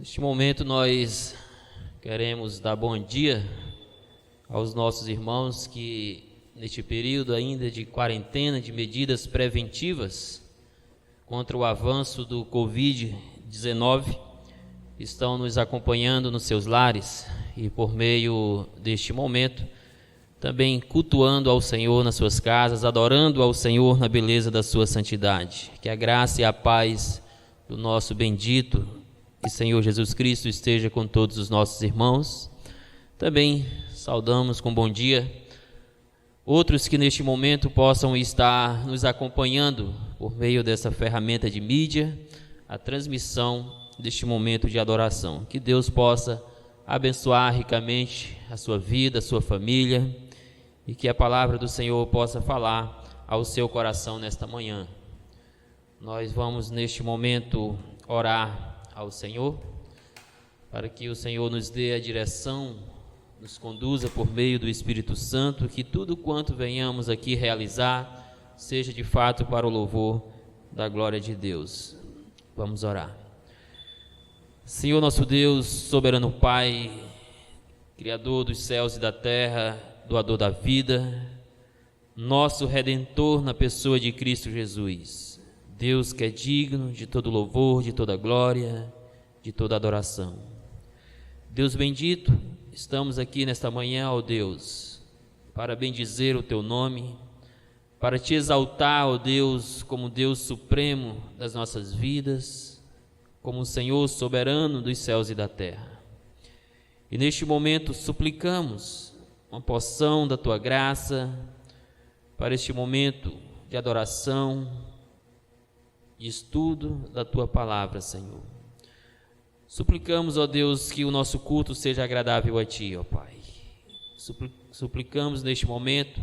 Neste momento nós queremos dar bom dia aos nossos irmãos que neste período ainda de quarentena, de medidas preventivas contra o avanço do Covid-19, estão nos acompanhando nos seus lares e por meio deste momento também cultuando ao Senhor nas suas casas, adorando ao Senhor na beleza da sua santidade. Que a graça e a paz do nosso bendito e Senhor Jesus Cristo esteja com todos os nossos irmãos. Também saudamos com bom dia outros que neste momento possam estar nos acompanhando por meio dessa ferramenta de mídia, a transmissão deste momento de adoração. Que Deus possa abençoar ricamente a sua vida, a sua família, e que a palavra do Senhor possa falar ao seu coração nesta manhã. Nós vamos neste momento orar ao Senhor, para que o Senhor nos dê a direção, nos conduza por meio do Espírito Santo, que tudo quanto venhamos aqui realizar seja de fato para o louvor da glória de Deus. Vamos orar. Senhor nosso Deus, soberano Pai, Criador dos céus e da terra, doador da vida, nosso Redentor na pessoa de Cristo Jesus, Deus que é digno de todo louvor, de toda glória, de toda adoração. Deus bendito, estamos aqui nesta manhã, ó Deus, para bendizer o Teu nome, para Te exaltar, ó Deus, como Deus supremo das nossas vidas, como o Senhor soberano dos céus e da terra. E neste momento suplicamos uma porção da Tua graça para este momento de adoração, de estudo da Tua palavra, Senhor. Suplicamos, ó Deus, que o nosso culto seja agradável a Ti, ó Pai. Suplicamos neste momento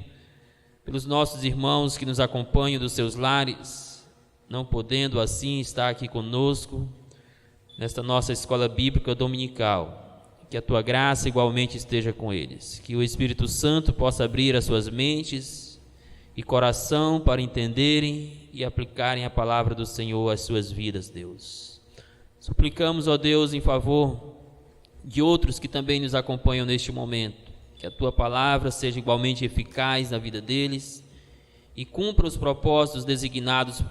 pelos nossos irmãos que nos acompanham dos seus lares, não podendo assim estar aqui conosco nesta nossa escola bíblica dominical. Que a Tua graça igualmente esteja com eles, que o Espírito Santo possa abrir as suas mentes e coração para entenderem e aplicarem a palavra do Senhor às suas vidas, Deus. Suplicamos, ó Deus, em favor de outros que também nos acompanham neste momento, que a Tua palavra seja igualmente eficaz na vida deles e cumpra os propósitos designados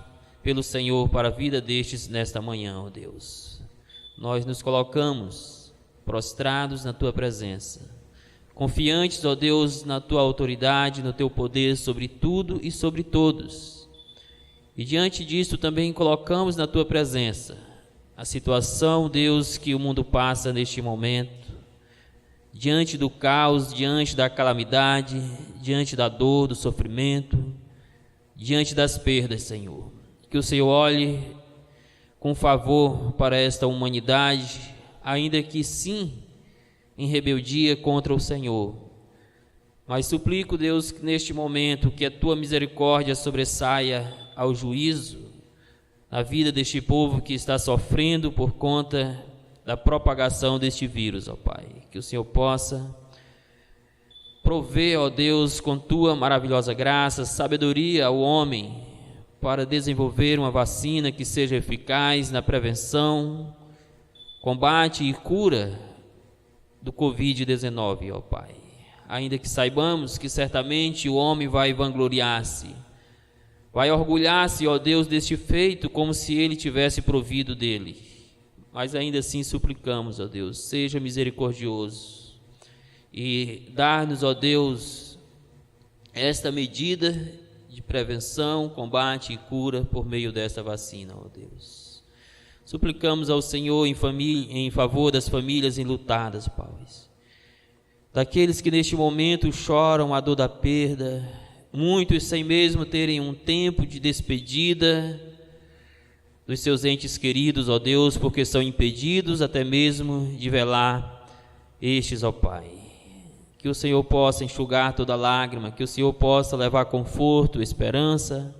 pelo Senhor para a vida destes nesta manhã, ó Deus. Nós nos colocamos prostrados na Tua presença, confiantes, ó Deus, na Tua autoridade, no Teu poder sobre tudo e sobre todos. E diante disso também colocamos na Tua presença a situação, Deus, que o mundo passa neste momento, diante do caos, diante da calamidade, diante da dor, do sofrimento, diante das perdas, Senhor. Que o Senhor olhe com favor para esta humanidade, ainda que sim, em rebeldia contra o Senhor. Mas suplico, Deus, que neste momento que a Tua misericórdia sobressaia ao juízo na vida deste povo que está sofrendo por conta da propagação deste vírus, ó Pai. Que o Senhor possa prover, ó Deus, com Tua maravilhosa graça, sabedoria ao homem para desenvolver uma vacina que seja eficaz na prevenção, combate e cura do Covid-19, ó Pai. Ainda que saibamos que certamente o homem vai vangloriar-se, vai orgulhar-se, ó Deus, deste feito, como se ele tivesse provido dele. Mas ainda assim suplicamos, ó Deus, seja misericordioso e dar-nos, ó Deus, esta medida de prevenção, combate e cura por meio desta vacina, ó Deus. Suplicamos ao Senhor em favor das famílias enlutadas, Pai, daqueles que neste momento choram a dor da perda, muitos sem mesmo terem um tempo de despedida dos seus entes queridos, ó Deus, porque são impedidos até mesmo de velar estes, ó Pai. Que o Senhor possa enxugar toda lágrima, que o Senhor possa levar conforto, esperança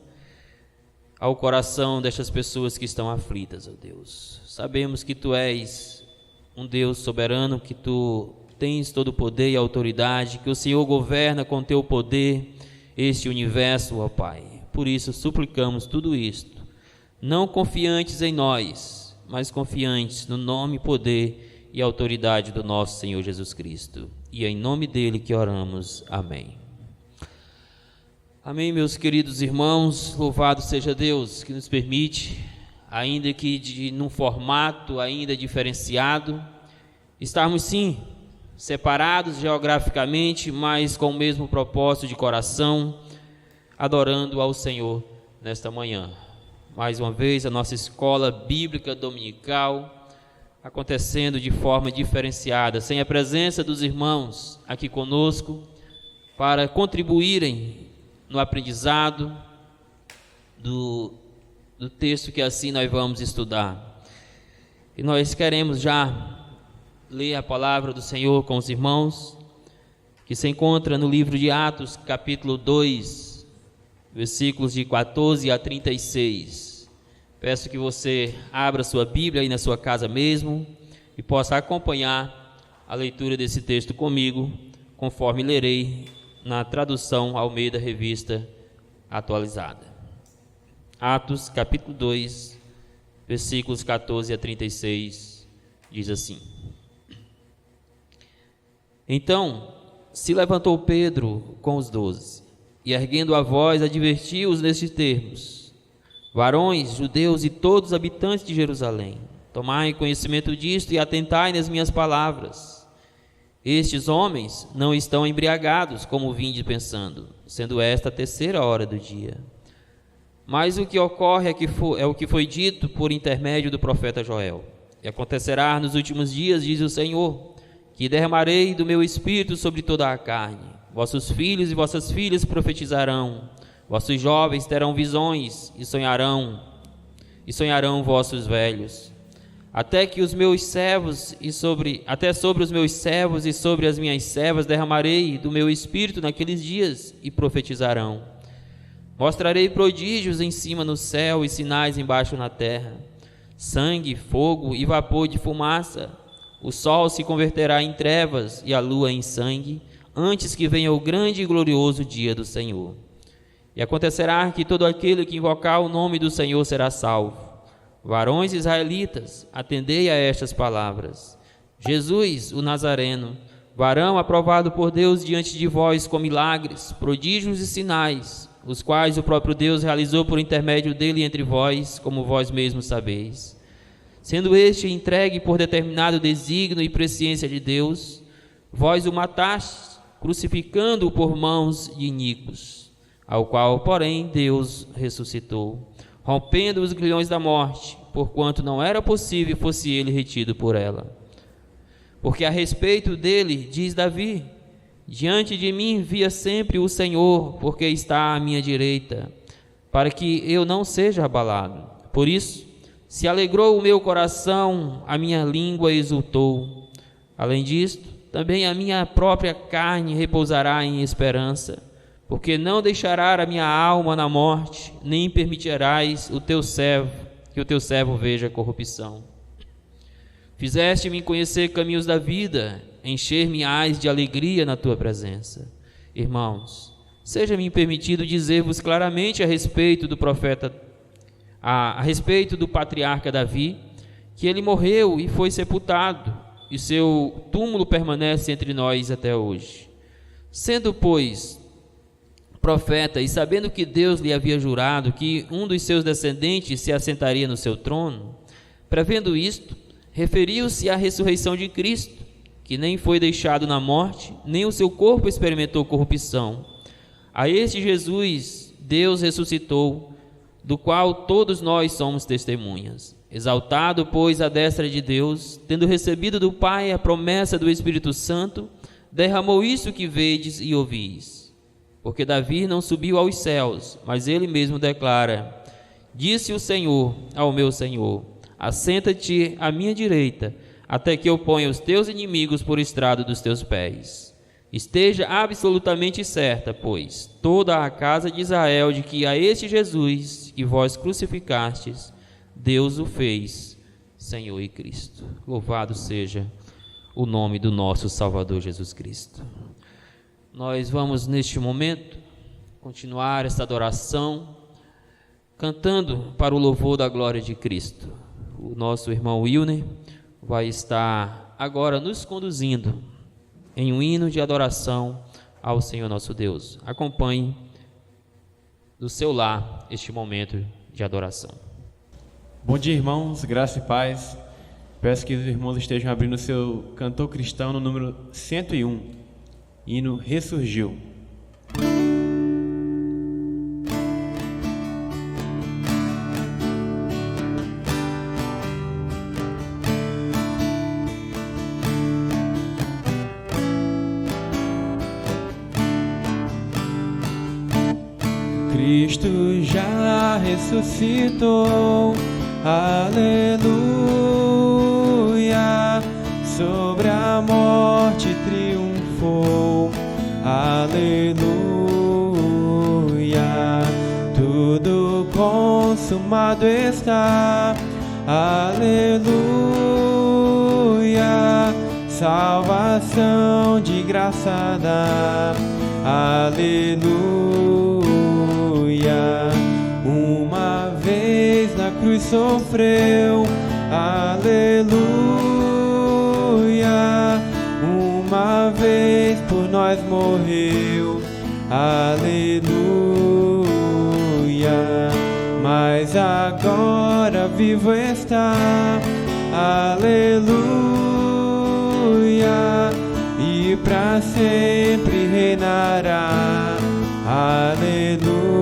ao coração destas pessoas que estão aflitas, ó Deus. Sabemos que Tu és um Deus soberano, que Tu tens todo o poder e autoridade, que o Senhor governa com Teu poder este universo, ó Pai. Por isso suplicamos tudo isto, não confiantes em nós, mas confiantes no nome, poder e autoridade do nosso Senhor Jesus Cristo. E é em nome dele que oramos. Amém. Amém, meus queridos irmãos. Louvado seja Deus que nos permite, ainda que num formato ainda diferenciado, estarmos sim separados geograficamente, mas com o mesmo propósito de coração, adorando ao Senhor nesta manhã. Mais uma vez, a nossa escola bíblica dominical acontecendo de forma diferenciada, sem a presença dos irmãos aqui conosco, para contribuírem no aprendizado do texto que assim nós vamos estudar. E nós queremos já ler a palavra do Senhor com os irmãos, que se encontra no livro de Atos, capítulo 2, versículos de 14 a 36. Peço que você abra sua Bíblia aí na sua casa mesmo e possa acompanhar a leitura desse texto comigo, conforme lerei na tradução Almeida Revista Atualizada. Atos, capítulo 2, versículos 14 a 36, diz assim: Então se levantou Pedro com os 12, e erguendo a voz, advertiu-os nestes termos: Varões, judeus e todos os habitantes de Jerusalém, tomai conhecimento disto e atentai nas minhas palavras. Estes homens não estão embriagados, como vinde pensando, sendo esta a 3ª hora do dia. Mas o que ocorre é o que foi dito por intermédio do profeta Joel. E acontecerá nos últimos dias, diz o Senhor, que derramarei do meu espírito sobre toda a carne. Vossos filhos e vossas filhas profetizarão, vossos jovens terão visões e sonharão vossos velhos. Até sobre os meus servos e sobre as minhas servas derramarei do meu espírito naqueles dias e profetizarão. Mostrarei prodígios em cima no céu e sinais embaixo na terra: sangue, fogo e vapor de fumaça. O sol se converterá em trevas e a lua em sangue, antes que venha o grande e glorioso dia do Senhor. E acontecerá que todo aquele que invocar o nome do Senhor será salvo. Varões israelitas, atendei a estas palavras. Jesus, o Nazareno, varão aprovado por Deus diante de vós com milagres, prodígios e sinais, os quais o próprio Deus realizou por intermédio dele entre vós, como vós mesmos sabeis. Sendo este entregue por determinado desígnio e presciência de Deus, vós o matastes, crucificando-o por mãos de iníquos, ao qual, porém, Deus ressuscitou, rompendo os grilhões da morte, porquanto não era possível fosse ele retido por ela. Porque a respeito dele, diz Davi: diante de mim via sempre o Senhor, porque está à minha direita, para que eu não seja abalado. Por isso, se alegrou o meu coração, a minha língua exultou. Além disto, também a minha própria carne repousará em esperança, porque não deixará a minha alma na morte, nem permitirás que o teu servo veja corrupção. Fizeste-me conhecer caminhos da vida, encher-me-ás de alegria na tua presença. Irmãos, seja-me permitido dizer-vos claramente a respeito do patriarca Davi, que ele morreu e foi sepultado, e seu túmulo permanece entre nós até hoje. Sendo, pois, profeta, e sabendo que Deus lhe havia jurado que um dos seus descendentes se assentaria no seu trono, prevendo isto, referiu-se à ressurreição de Cristo, que nem foi deixado na morte, nem o seu corpo experimentou corrupção. A este Jesus Deus ressuscitou, do qual todos nós somos testemunhas. Exaltado, pois, à destra de Deus, tendo recebido do Pai a promessa do Espírito Santo, derramou isso que vedes e ouvis. Porque Davi não subiu aos céus, mas ele mesmo declara: disse o Senhor ao meu Senhor: assenta-te à minha direita, até que eu ponha os teus inimigos por estrado dos teus pés. Esteja absolutamente certa, pois, toda a casa de Israel, de que a este Jesus que vós crucificastes, Deus o fez Senhor e Cristo. Louvado seja o nome do nosso Salvador Jesus Cristo. Nós vamos neste momento continuar esta adoração cantando para o louvor da glória de Cristo. o nosso irmão Wilner vai estar agora nos conduzindo em um hino de adoração ao Senhor nosso Deus. Acompanhe do seu lar este momento de adoração. Bom dia, irmãos, graça e paz. Peço que os irmãos estejam abrindo o seu cantor cristão no número 101, hino Ressurgiu. Cristo já ressuscitou, aleluia, sobre a morte triunfou, aleluia, tudo consumado está, aleluia, salvação de graça dá, aleluia. Uma vez na cruz sofreu, aleluia. Uma vez por nós morreu, aleluia. Mas agora vivo está, aleluia. E para sempre reinará, aleluia.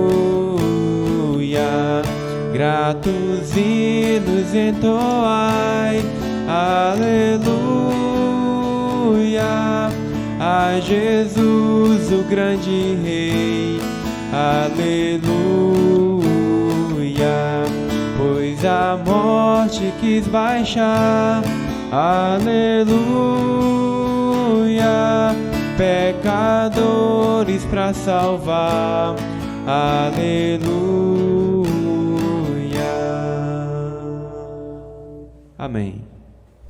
Gratos hinos entoai, aleluia. A Jesus o grande Rei, aleluia. Pois a morte quis baixar, aleluia. Pecadores para salvar, aleluia. Amém.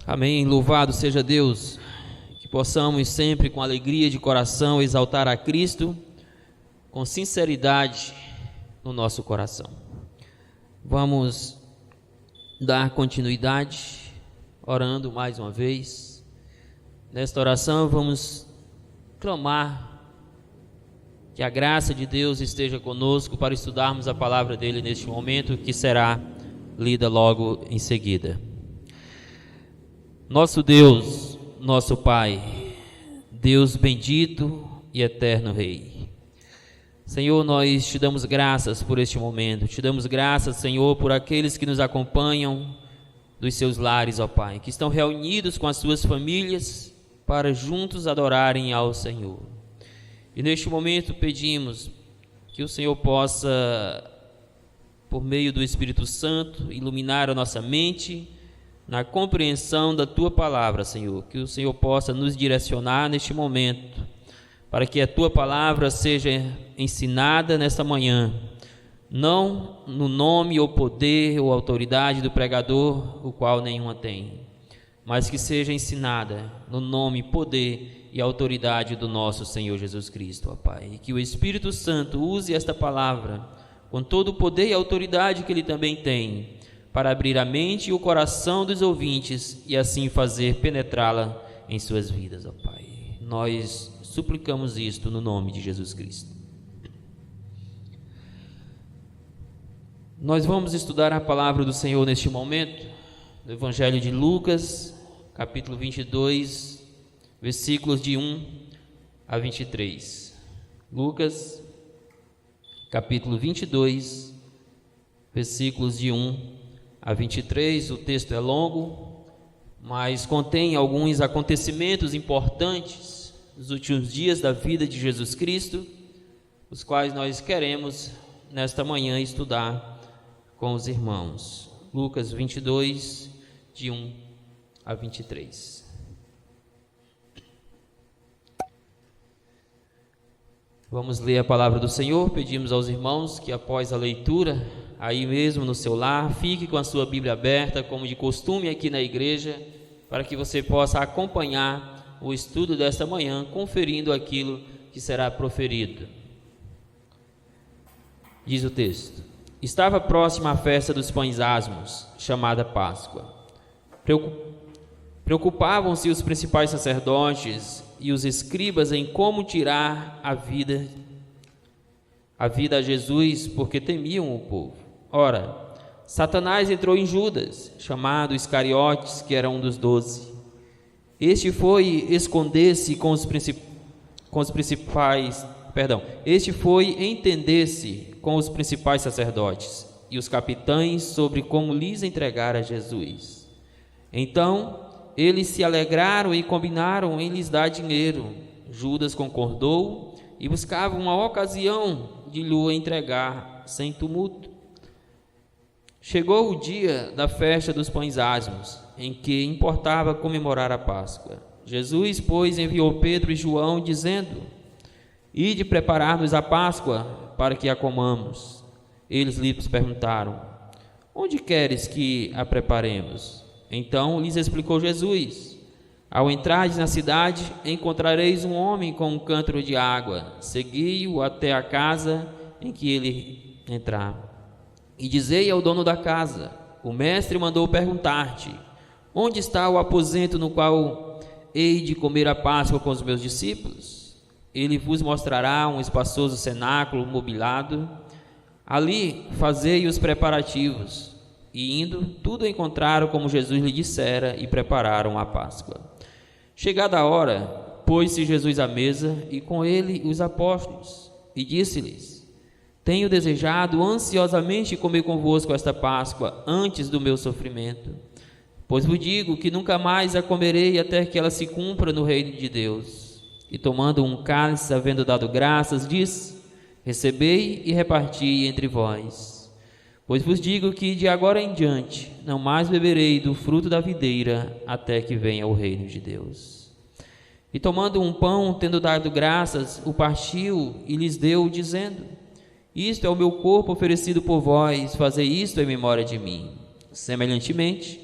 Amém. Louvado seja Deus. Que possamos sempre com alegria de coração exaltar a Cristo com sinceridade no nosso coração. Vamos dar continuidade orando mais uma vez. Nesta oração vamos clamar que a graça de Deus esteja conosco para estudarmos a palavra dele neste momento, que será lida logo em seguida. Nosso Deus, nosso Pai, Deus bendito e eterno Rei, Senhor, nós te damos graças por este momento, te damos graças, Senhor, por aqueles que nos acompanham dos seus lares, ó Pai, que estão reunidos com as suas famílias para juntos adorarem ao Senhor. E neste momento pedimos que o Senhor possa, por meio do Espírito Santo, iluminar a nossa mente na compreensão da Tua palavra, Senhor. Que o Senhor possa nos direcionar neste momento, para que a Tua palavra seja ensinada nesta manhã, não no nome ou poder ou autoridade do pregador, o qual nenhuma tem, mas que seja ensinada no nome, poder e autoridade do nosso Senhor Jesus Cristo, ó Pai. E que o Espírito Santo use esta palavra com todo o poder e autoridade que Ele também tem, para abrir a mente e o coração dos ouvintes e assim fazer penetrá-la em suas vidas, ó Pai. Nós suplicamos isto no nome de Jesus Cristo. Nós vamos estudar a palavra do Senhor neste momento, do Evangelho de Lucas, capítulo 22, versículos de 1 a 23. Lucas, capítulo 22, versículos de 1 a 23. O texto é longo, mas contém alguns acontecimentos importantes dos últimos dias da vida de Jesus Cristo, os quais nós queremos nesta manhã estudar com os irmãos. Lucas 22, de 1 a 23. Vamos ler a palavra do Senhor. Pedimos aos irmãos que após a leitura, aí mesmo no seu lar, fique com a sua Bíblia aberta, como de costume aqui na igreja, para que você possa acompanhar o estudo desta manhã, conferindo aquilo que será proferido. Diz o texto: Estava próxima a festa dos pães asmos, chamada Páscoa. Preocupavam-se os principais sacerdotes e os escribas em como tirar a vida a Jesus, porque temiam o povo. Ora, Satanás entrou em Judas, chamado Iscariotes, que era um dos 12. Este foi entender-se com os principais sacerdotes e os capitães sobre como lhes entregar a Jesus. Então, eles se alegraram e combinaram em lhes dar dinheiro. Judas concordou e buscava uma ocasião de lhe entregar sem tumulto. Chegou o dia da festa dos pães asmos, em que importava comemorar a Páscoa. Jesus, pois, enviou Pedro e João, dizendo: Ide preparar-nos a Páscoa, para que a comamos. Eles lhes perguntaram: Onde queres que a preparemos? Então lhes explicou Jesus: Ao entrardes na cidade, encontrareis um homem com um cântaro de água. Segui-o até a casa em que ele entrar. E dizei ao dono da casa: O mestre mandou perguntar-te: Onde está o aposento no qual hei de comer a Páscoa com os meus discípulos? Ele vos mostrará um espaçoso cenáculo mobilado. Ali fazei os preparativos. E indo, tudo encontraram como Jesus lhe dissera e prepararam a Páscoa. Chegada a hora, pôs-se Jesus à mesa e com ele os apóstolos, e disse-lhes: Tenho desejado ansiosamente comer convosco esta Páscoa antes do meu sofrimento, pois vos digo que nunca mais a comerei até que ela se cumpra no reino de Deus. E tomando um cálice, havendo dado graças, disse: Recebei e reparti entre vós. Pois vos digo que de agora em diante não mais beberei do fruto da videira até que venha o reino de Deus. E tomando um pão, tendo dado graças, o partiu e lhes deu, dizendo: Isto é o meu corpo oferecido por vós, fazei isto em memória de mim. Semelhantemente,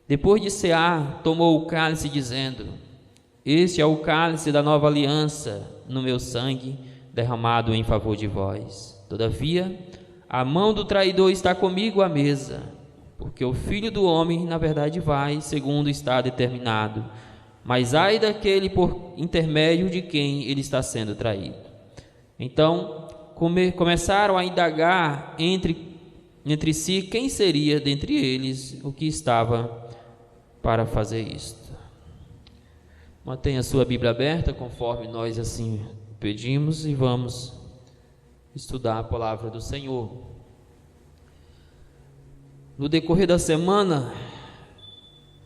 depois de cear, tomou o cálice, dizendo: Este é o cálice da nova aliança, no meu sangue, derramado em favor de vós. Todavia, a mão do traidor está comigo à mesa, porque o Filho do Homem, na verdade, vai, segundo está determinado, mas ai daquele por intermédio de quem ele está sendo traído. Então, começaram a indagar entre si quem seria dentre eles o que estava para fazer isto. Mantenha a sua Bíblia aberta, conforme nós assim pedimos, e vamos estudar a palavra do Senhor. No decorrer da semana,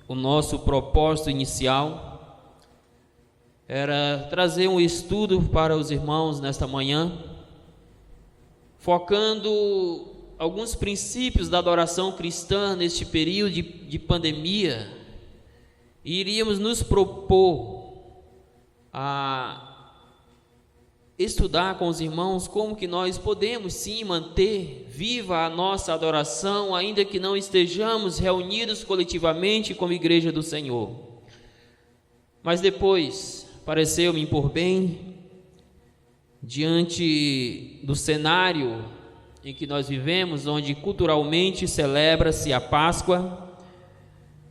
o nosso propósito inicial era trazer um estudo para os irmãos nesta manhã, focando alguns princípios da adoração cristã neste período de pandemia, e iríamos nos propor a estudar com os irmãos como que nós podemos sim manter viva a nossa adoração, ainda que não estejamos reunidos coletivamente como igreja do Senhor. Mas depois pareceu-me por bem, diante do cenário em que nós vivemos, onde culturalmente celebra-se a Páscoa,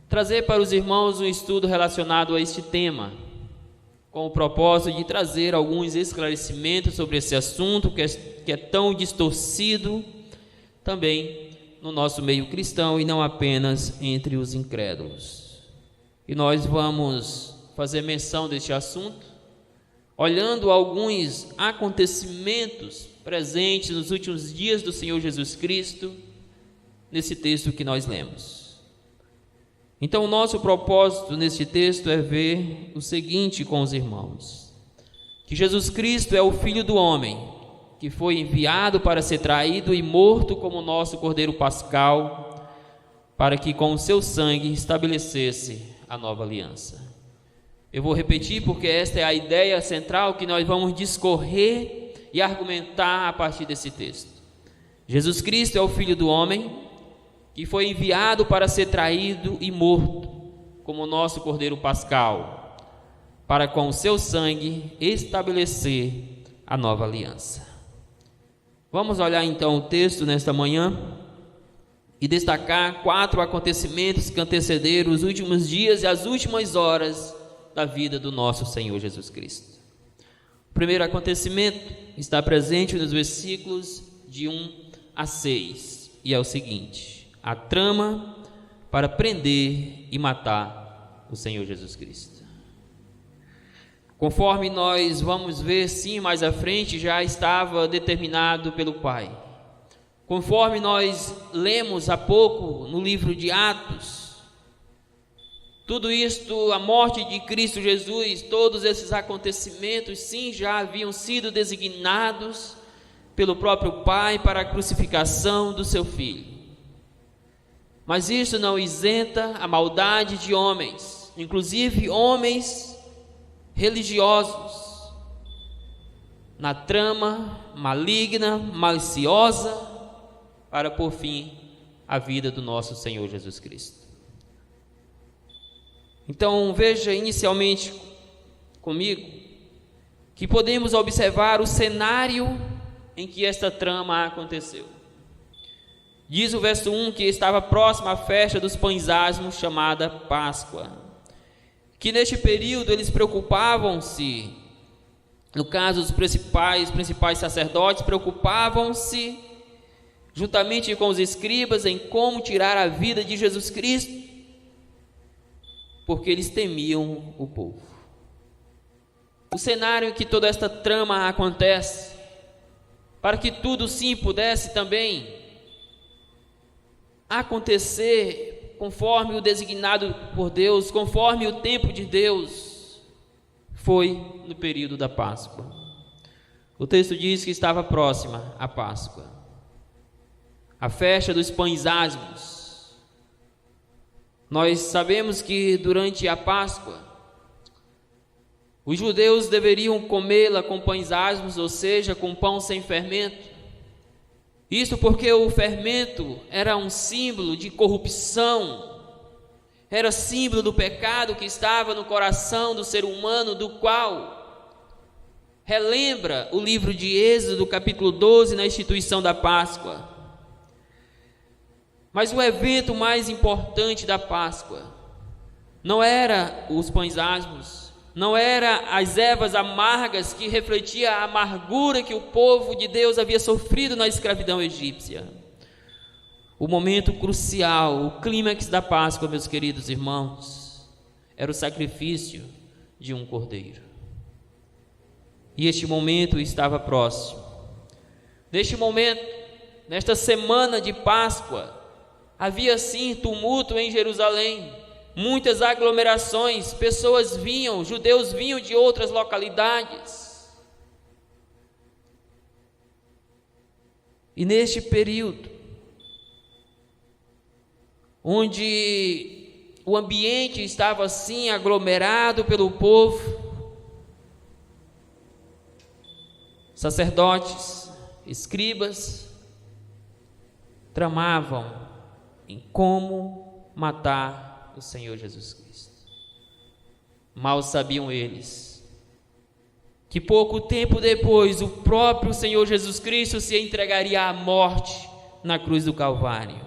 trazer para os irmãos um estudo relacionado a este tema, com o propósito de trazer alguns esclarecimentos sobre esse assunto que é tão distorcido também no nosso meio cristão e não apenas entre os incrédulos. E nós vamos fazer menção deste assunto, olhando alguns acontecimentos presentes nos últimos dias do Senhor Jesus Cristo, nesse texto que nós lemos. Então, o nosso propósito neste texto é ver o seguinte com os irmãos: que Jesus Cristo é o Filho do Homem, que foi enviado para ser traído e morto como nosso Cordeiro Pascal, para que com o seu sangue estabelecesse a nova aliança. Eu vou repetir porque esta é a ideia central que nós vamos discorrer e argumentar a partir desse texto. Jesus Cristo é o Filho do Homem, que foi enviado para ser traído e morto, como o nosso Cordeiro Pascal, para com o seu sangue estabelecer a nova aliança. Vamos olhar então o texto nesta manhã e destacar 4 acontecimentos que antecederam os últimos dias e as últimas horas da vida do nosso Senhor Jesus Cristo. O primeiro acontecimento está presente nos versículos de 1 a 6 e é o seguinte: a trama para prender e matar o Senhor Jesus Cristo. Conforme nós vamos ver sim mais à frente, já estava determinado pelo Pai. Conforme nós lemos há pouco no livro de Atos, tudo isto, a morte de Cristo Jesus, todos esses acontecimentos sim já haviam sido designados pelo próprio Pai para a crucificação do seu Filho. Mas isso não isenta a maldade de homens, inclusive homens religiosos, na trama maligna, maliciosa, para pôr fim à vida do nosso Senhor Jesus Cristo. Então veja inicialmente comigo que podemos observar o cenário em que esta trama aconteceu. Diz o verso 1 que estava próxima à festa dos pães asmos, chamada Páscoa, que neste período eles preocupavam-se, no caso os principais sacerdotes preocupavam-se juntamente com os escribas em como tirar a vida de Jesus Cristo, porque eles temiam o povo. O cenário em que toda esta trama acontece, para que tudo sim pudesse também acontecer conforme o designado por Deus, conforme o tempo de Deus, foi no período da Páscoa. O texto diz que estava próxima a Páscoa, a festa dos pães asmos. Nós sabemos que durante a Páscoa, os judeus deveriam comê-la com pães asmos, ou seja, com pão sem fermento. Isso porque o fermento era um símbolo de corrupção, era símbolo do pecado que estava no coração do ser humano, do qual relembra o livro de Êxodo, capítulo 12, na instituição da Páscoa. Mas o evento mais importante da Páscoa não era os pães asmos, não era as ervas amargas que refletia a amargura que o povo de Deus havia sofrido na escravidão egípcia. O momento crucial, o clímax da Páscoa, meus queridos irmãos, era o sacrifício de um cordeiro. E este momento estava próximo. Neste momento, nesta semana de Páscoa, havia sim tumulto em Jerusalém. Muitas aglomerações, pessoas vinham, judeus vinham de outras localidades. E neste período, onde o ambiente estava assim aglomerado pelo povo, sacerdotes, escribas, tramavam em como matar o Senhor Jesus Cristo. Mal sabiam eles que pouco tempo depois o próprio Senhor Jesus Cristo se entregaria à morte na cruz do Calvário.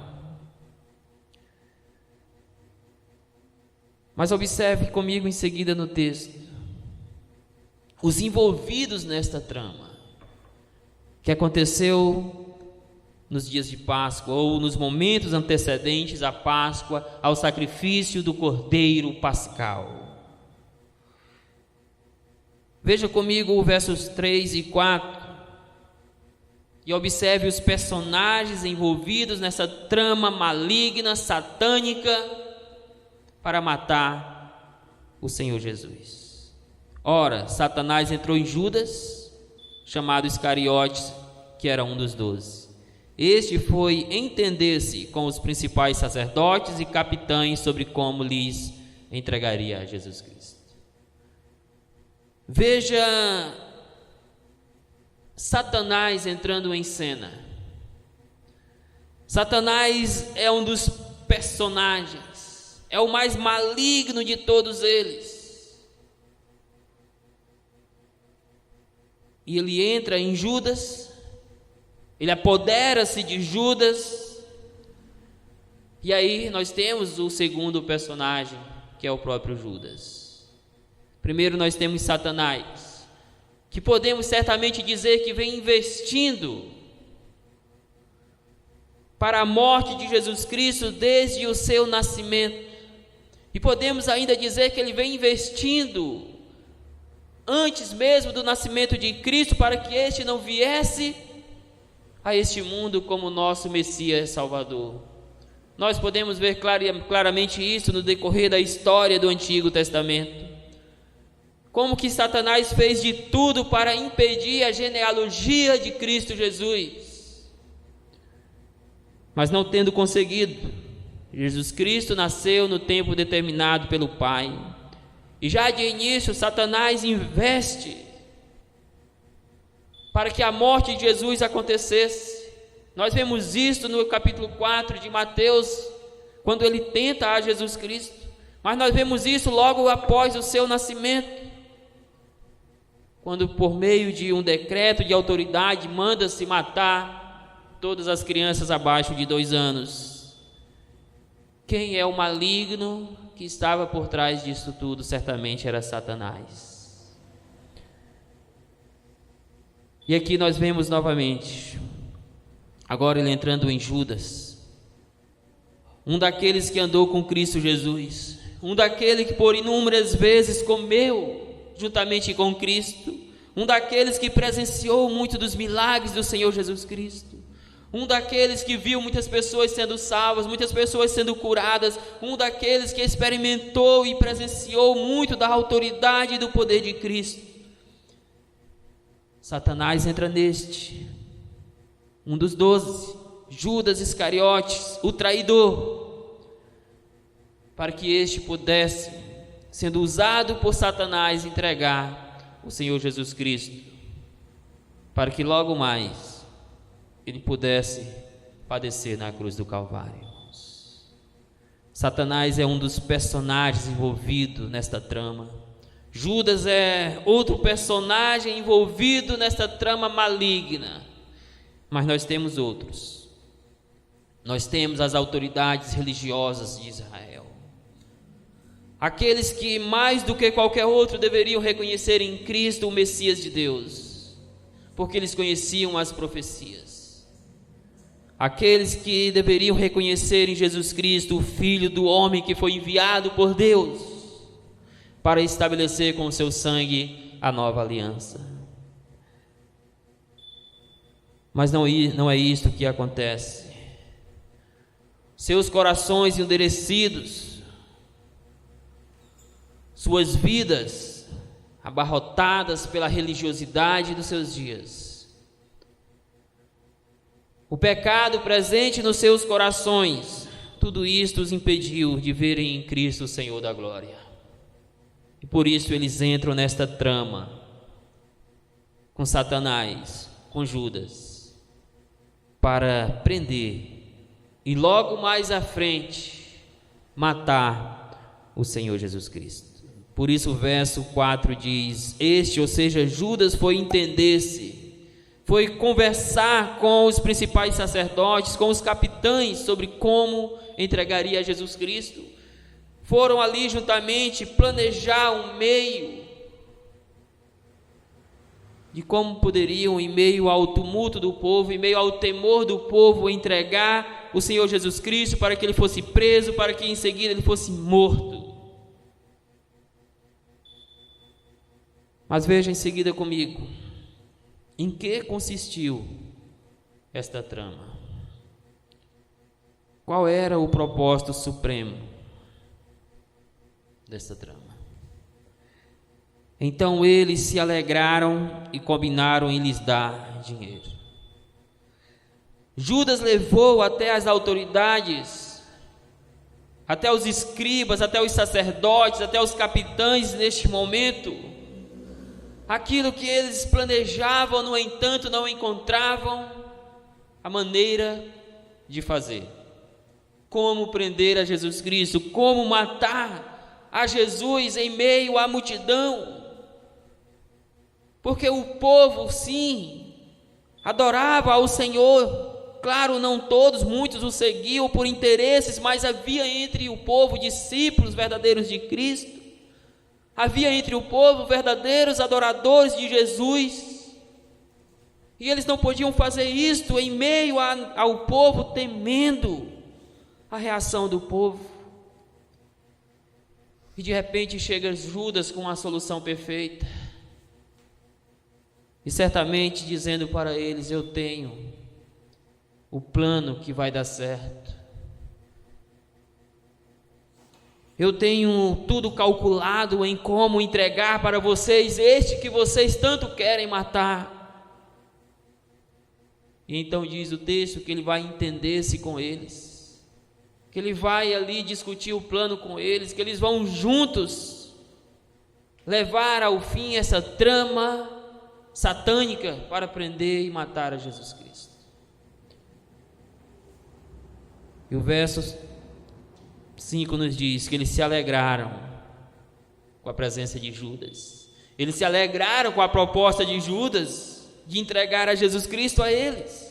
Mas observe comigo em seguida no texto os envolvidos nesta trama que aconteceu nos dias de Páscoa, ou nos momentos antecedentes à Páscoa, ao sacrifício do Cordeiro Pascal. Veja comigo os versos 3 e 4, e observe os personagens envolvidos nessa trama maligna, satânica, para matar o Senhor Jesus. Ora, Satanás entrou em Judas, chamado Iscariotes, que era um dos 12. Este foi entender-se com os principais sacerdotes e capitães sobre como lhes entregaria a Jesus Cristo. Veja Satanás entrando em cena. Satanás é um dos personagens, é o mais maligno de todos eles. E ele entra em Judas, ele apodera-se de Judas. E aí nós temos o segundo personagem, que é o próprio Judas. Primeiro nós temos Satanás, que podemos certamente dizer que vem investindo para a morte de Jesus Cristo desde o seu nascimento. E podemos ainda dizer que ele vem investindo antes mesmo do nascimento de Cristo, para que este não viesse a este mundo como nosso Messias Salvador. Nós podemos ver claramente isso no decorrer da história do Antigo Testamento. Como que Satanás fez de tudo para impedir a genealogia de Cristo Jesus. Mas não tendo conseguido, Jesus Cristo nasceu no tempo determinado pelo Pai. E já de início, Satanás investe para que a morte de Jesus acontecesse. Nós vemos isso no capítulo 4 de Mateus, quando ele tenta a Jesus Cristo. Mas nós vemos isso logo após o seu nascimento, quando por meio de um decreto de autoridade manda-se matar todas as crianças abaixo de 2 anos. Quem é o maligno que estava por trás disso tudo? Certamente era Satanás. E aqui nós vemos novamente, agora ele entrando em Judas, um daqueles que andou com Cristo Jesus, um daquele que por inúmeras vezes comeu juntamente com Cristo, um daqueles que presenciou muito dos milagres do Senhor Jesus Cristo, um daqueles que viu muitas pessoas sendo salvas, muitas pessoas sendo curadas, um daqueles que experimentou e presenciou muito da autoridade e do poder de Cristo. Satanás entra neste, um dos 12, Judas Iscariotes, o traidor, para que este pudesse, sendo usado por Satanás, entregar o Senhor Jesus Cristo, para que logo mais ele pudesse padecer na cruz do Calvário. Satanás é um dos personagens envolvidos nesta trama. Judas é outro personagem envolvido nesta trama maligna. Mas nós temos outros. Nós temos as autoridades religiosas de Israel. Aqueles que mais do que qualquer outro deveriam reconhecer em Cristo o Messias de Deus, porque eles conheciam as profecias. Aqueles que deveriam reconhecer em Jesus Cristo o Filho do homem que foi enviado por Deus para estabelecer com o seu sangue a nova aliança. Mas não é isto que acontece. Seus corações endurecidos, suas vidas abarrotadas pela religiosidade dos seus dias, o pecado presente nos seus corações, tudo isto os impediu de verem em Cristo o Senhor da glória. E por isso eles entram nesta trama com Satanás, com Judas, para prender e logo mais à frente matar o Senhor Jesus Cristo. Por isso o verso 4 diz: este, ou seja, Judas, foi entender-se, foi conversar com os principais sacerdotes, com os capitães, sobre como entregaria a Jesus Cristo. Foram ali juntamente planejar um meio de como poderiam, em meio ao tumulto do povo, em meio ao temor do povo, entregar o Senhor Jesus Cristo para que ele fosse preso, para que em seguida ele fosse morto. Mas veja em seguida comigo, em que consistiu esta trama? Qual era o propósito supremo desta trama? Então eles se alegraram e combinaram em lhes dar dinheiro. Judas levou até as autoridades, até os escribas, até os sacerdotes, até os capitães neste momento, aquilo que eles planejavam, no entanto, não encontravam a maneira de fazer. Como prender a Jesus Cristo, como matar a Jesus em meio à multidão. Porque o povo, sim, adorava ao Senhor. Claro, não todos, muitos o seguiam por interesses, mas havia entre o povo discípulos verdadeiros de Cristo, havia entre o povo verdadeiros adoradores de Jesus, e eles não podiam fazer isto em meio ao povo, temendo a reação do povo. E de repente chega Judas com a solução perfeita, e certamente dizendo para eles: eu tenho o plano que vai dar certo, eu tenho tudo calculado em como entregar para vocês este que vocês tanto querem matar. E então diz o texto que ele vai entender-se com eles, que ele vai ali discutir o plano com eles, que eles vão juntos levar ao fim essa trama satânica para prender e matar a Jesus Cristo. E o verso 5 nos diz que eles se alegraram com a presença de Judas, eles se alegraram com a proposta de Judas de entregar a Jesus Cristo a eles,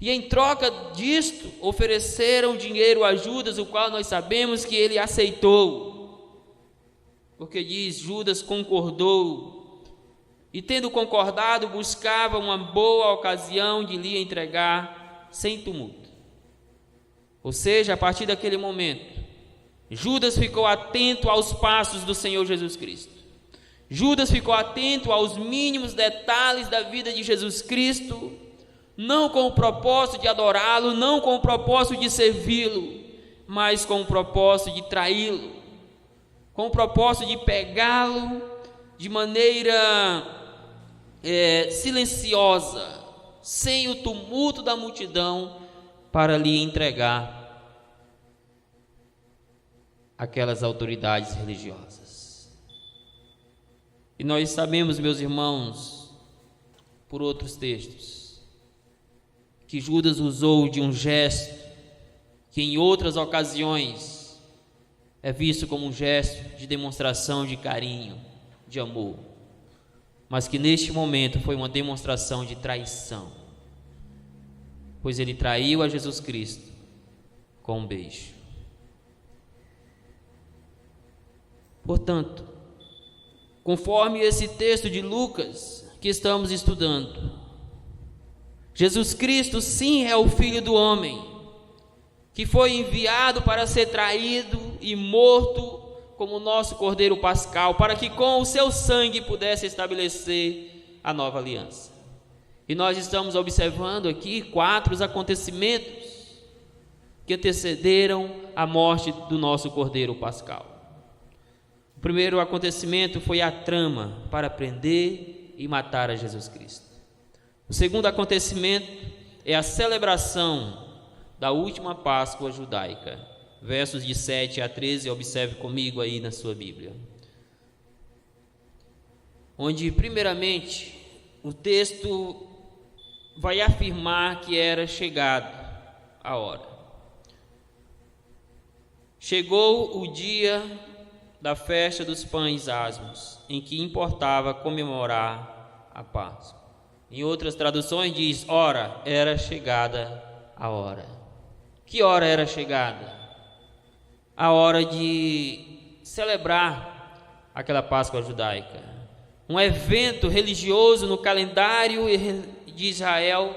e em troca disto ofereceram dinheiro a Judas, o qual nós sabemos que ele aceitou, porque diz: Judas concordou, e tendo concordado buscava uma boa ocasião de lhe entregar sem tumulto. Ou seja, a partir daquele momento, Judas ficou atento aos passos do Senhor Jesus Cristo. Judas ficou atento aos mínimos detalhes da vida de Jesus Cristo, não com o propósito de adorá-lo, não com o propósito de servi-lo, mas com o propósito de traí-lo, com o propósito de pegá-lo de maneira silenciosa, sem o tumulto da multidão, para lhe entregar aquelas autoridades religiosas. E nós sabemos, meus irmãos, por outros textos, que Judas usou de um gesto que em outras ocasiões é visto como um gesto de demonstração de carinho, de amor, mas que neste momento foi uma demonstração de traição, pois ele traiu a Jesus Cristo com um beijo. Portanto, conforme esse texto de Lucas que estamos estudando, Jesus Cristo sim é o Filho do homem, que foi enviado para ser traído e morto como nosso Cordeiro Pascal, para que com o seu sangue pudesse estabelecer a nova aliança. E nós estamos observando aqui 4 acontecimentos que antecederam a morte do nosso Cordeiro Pascal. O primeiro acontecimento foi a trama para prender e matar a Jesus Cristo. O segundo acontecimento é a celebração da última Páscoa judaica. Versos de 7 a 13, observe comigo aí na sua Bíblia. Onde, primeiramente, o texto vai afirmar que era chegado a hora. Chegou o dia da festa dos pães asmos, em que importava comemorar a Páscoa. Em outras traduções diz: ora, era chegada a hora. Que hora era chegada? A hora de celebrar aquela Páscoa judaica, um evento religioso no calendário de Israel,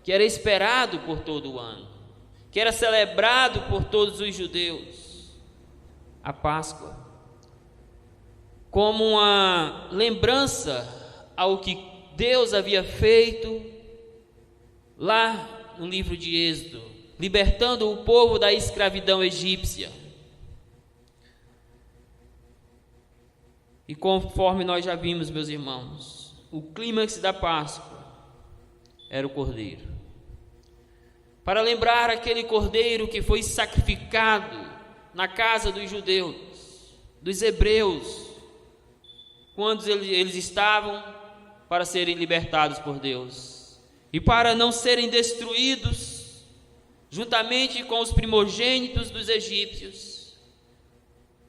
que era esperado por todo o ano, que era celebrado por todos os judeus. A Páscoa, como uma lembrança ao que Deus havia feito lá no livro de Êxodo, libertando o povo da escravidão egípcia. E conforme nós já vimos, meus irmãos, o clímax da Páscoa era o Cordeiro. Para lembrar aquele Cordeiro que foi sacrificado na casa dos judeus, dos hebreus, quando eles estavam para serem libertados por Deus, e para não serem destruídos juntamente com os primogênitos dos egípcios,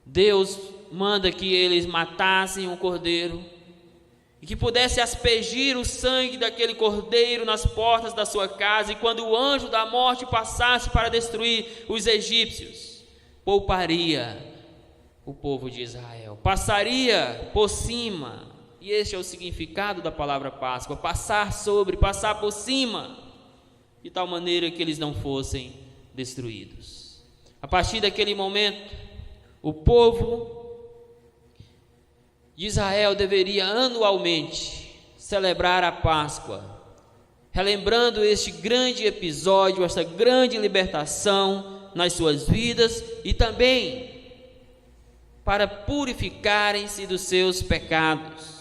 Deus manda que eles matassem o cordeiro e que pudesse aspergir o sangue daquele cordeiro nas portas da sua casa, e quando o anjo da morte passasse para destruir os egípcios, pouparia o povo de Israel, passaria por cima. E este é o significado da palavra Páscoa: passar sobre, passar por cima, de tal maneira que eles não fossem destruídos. A partir daquele momento, o povo de Israel deveria anualmente celebrar a Páscoa, relembrando este grande episódio, esta grande libertação nas suas vidas, e também para purificarem-se dos seus pecados.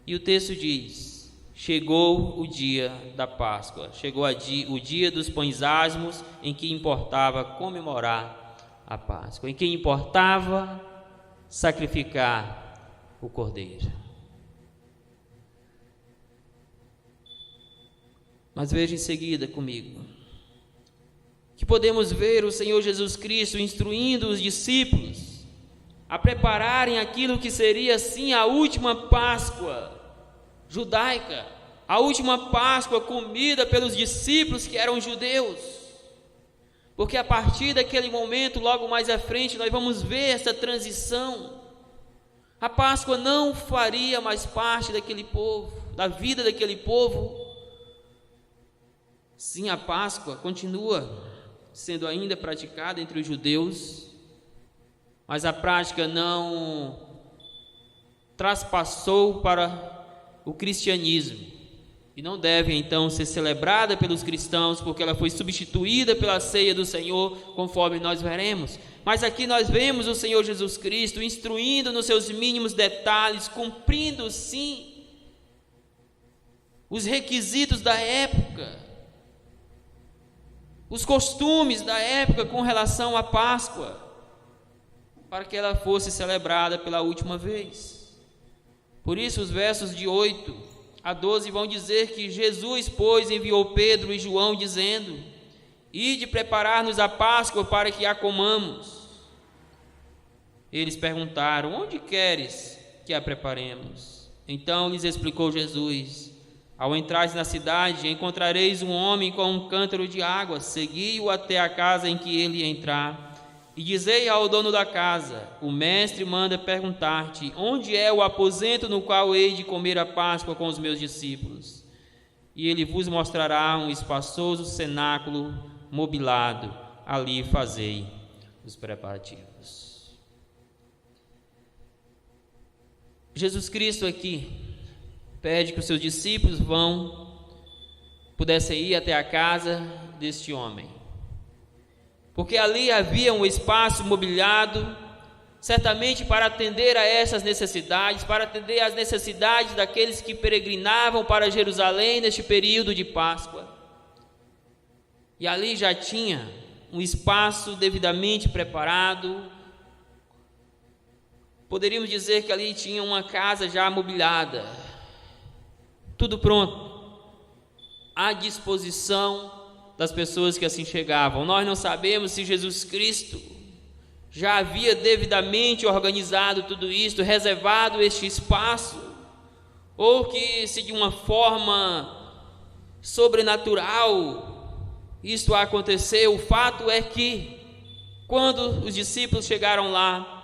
E o texto diz: chegou o dia da Páscoa, chegou o dia dos pães asmos, em que importava comemorar a Páscoa, em que importava sacrificar o cordeiro. Mas veja em seguida comigo que podemos ver o Senhor Jesus Cristo instruindo os discípulos a prepararem aquilo que seria assim a última Páscoa judaica, a última Páscoa comida pelos discípulos que eram judeus, porque a partir daquele momento, logo mais à frente, nós vamos ver essa transição. A Páscoa não faria mais parte daquele povo, da vida daquele povo. Sim, a Páscoa continua sendo ainda praticada entre os judeus, mas a prática não traspassou para o cristianismo, e não deve então ser celebrada pelos cristãos, porque ela foi substituída pela ceia do Senhor, conforme nós veremos. Mas aqui nós vemos o Senhor Jesus Cristo instruindo nos seus mínimos detalhes, cumprindo sim os requisitos da época, os costumes da época com relação à Páscoa, para que ela fosse celebrada pela última vez. Por isso os versos de 8 a 12 vão dizer que Jesus, pois, enviou Pedro e João, dizendo: ide preparar-nos a Páscoa para que a comamos. Eles perguntaram: onde queres que a preparemos? Então lhes explicou Jesus: ao entrares na cidade, encontrareis um homem com um cântaro de água, segui-o até a casa em que ele entrar, e dizei ao dono da casa: o mestre manda perguntar-te, onde é o aposento no qual hei de comer a Páscoa com os meus discípulos? E ele vos mostrará um espaçoso cenáculo mobilado, ali fazei os preparativos. Jesus Cristo aqui pede que os seus discípulos pudessem ir até a casa deste homem, porque ali havia um espaço mobiliado, certamente para atender a essas necessidades, para atender às necessidades daqueles que peregrinavam para Jerusalém neste período de Páscoa. E ali já tinha um espaço devidamente preparado. Poderíamos dizer que ali tinha uma casa já mobiliada, tudo pronto, à disposição das pessoas que assim chegavam. Nós não sabemos se Jesus Cristo já havia devidamente organizado tudo isto, reservado este espaço, ou que se de uma forma sobrenatural isto aconteceu. O fato é que quando os discípulos chegaram lá,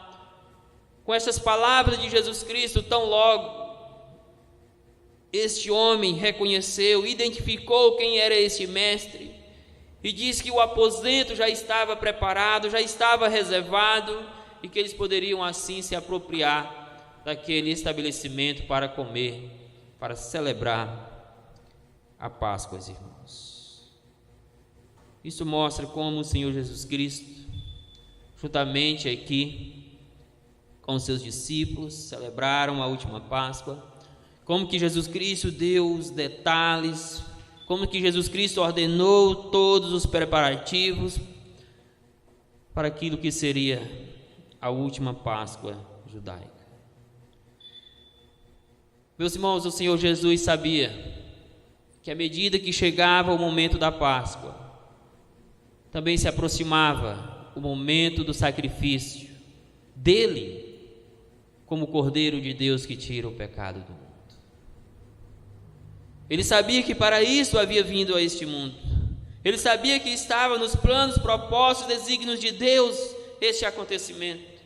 com essas palavras de Jesus Cristo, tão logo este homem reconheceu, identificou quem era esse mestre, e diz que o aposento já estava preparado, já estava reservado, e que eles poderiam assim se apropriar daquele estabelecimento para comer, para celebrar a Páscoa, irmãos. Isso mostra como o Senhor Jesus Cristo, juntamente aqui com seus discípulos, celebraram a última Páscoa, como que Jesus Cristo deu os detalhes, como que Jesus Cristo ordenou todos os preparativos para aquilo que seria a última Páscoa judaica. Meus irmãos, o Senhor Jesus sabia que à medida que chegava o momento da Páscoa, também se aproximava o momento do sacrifício dele como o Cordeiro de Deus que tira o pecado do mundo. Ele sabia que para isso havia vindo a este mundo. Ele sabia que estava nos planos, propósitos, desígnios de Deus este acontecimento.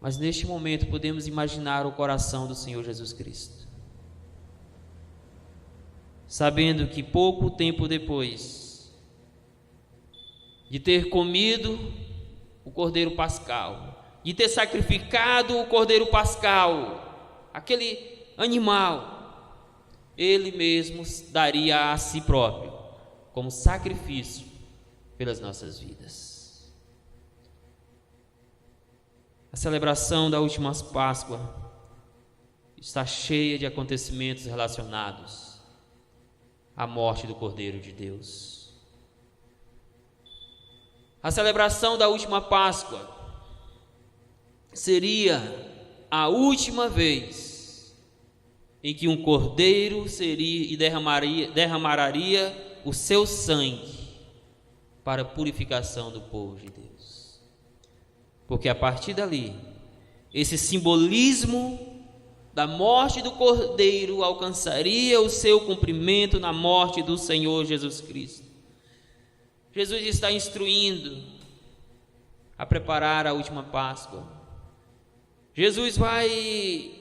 Mas neste momento podemos imaginar o coração do Senhor Jesus Cristo, sabendo que pouco tempo depois de ter comido o Cordeiro Pascal, de ter sacrificado o Cordeiro Pascal, aquele animal, ele mesmo daria a si próprio como sacrifício pelas nossas vidas. A celebração da última Páscoa está cheia de acontecimentos relacionados à morte do Cordeiro de Deus. A celebração da última Páscoa seria a última vez em que um cordeiro seria e derramaria o seu sangue para a purificação do povo de Deus. Porque a partir dali, esse simbolismo da morte do Cordeiro alcançaria o seu cumprimento na morte do Senhor Jesus Cristo. Jesus está instruindo a preparar a última Páscoa. Jesus vai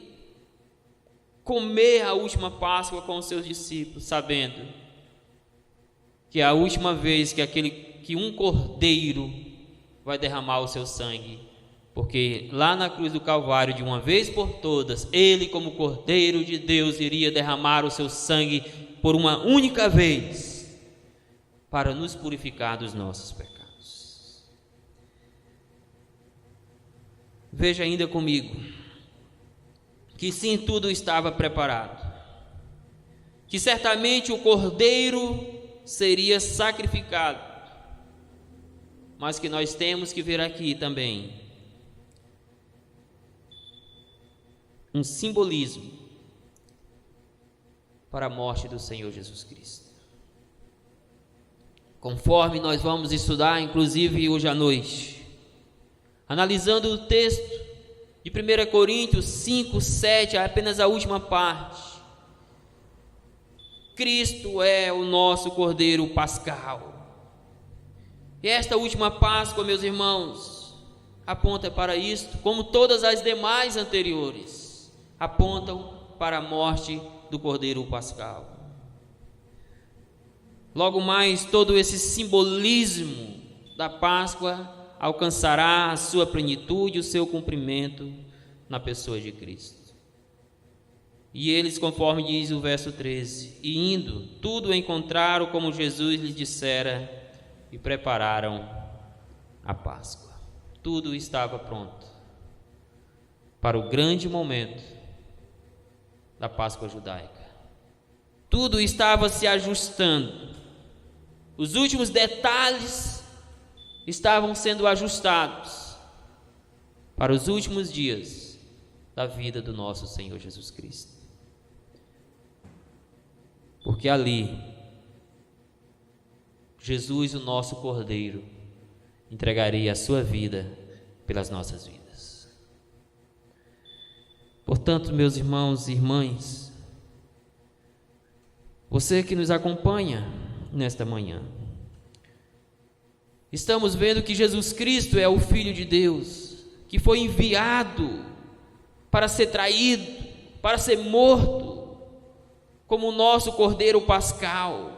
comer a última Páscoa com os seus discípulos, sabendo que é a última vez que um cordeiro vai derramar o seu sangue, porque lá na cruz do Calvário, de uma vez por todas, ele, como Cordeiro de Deus, iria derramar o seu sangue por uma única vez, para nos purificar dos nossos pecados. Veja ainda comigo que sim, tudo estava preparado, que certamente o Cordeiro seria sacrificado, mas que nós temos que ver aqui também um simbolismo para a morte do Senhor Jesus Cristo. Conforme nós vamos estudar, inclusive hoje à noite, analisando o texto de 1 Coríntios 5, 7, apenas a última parte. Cristo é o nosso Cordeiro Pascal. E esta última Páscoa, meus irmãos, aponta para isto, como todas as demais anteriores, apontam para a morte do Cordeiro Pascal. Logo mais, todo esse simbolismo da Páscoa alcançará a sua plenitude, o seu cumprimento na pessoa de Cristo. E eles, conforme diz o verso 13, e indo, tudo encontraram como Jesus lhes dissera, e prepararam a Páscoa. Tudo estava pronto para o grande momento da Páscoa judaica. Tudo estava se ajustando. Os últimos detalhes estavam sendo ajustados para os últimos dias da vida do nosso Senhor Jesus Cristo. Porque ali Jesus, o nosso Cordeiro, entregaria a sua vida pelas nossas vidas. Portanto, meus irmãos e irmãs, você que nos acompanha nesta manhã, estamos vendo que Jesus Cristo é o Filho de Deus, que foi enviado para ser traído, para ser morto, como o nosso Cordeiro Pascal.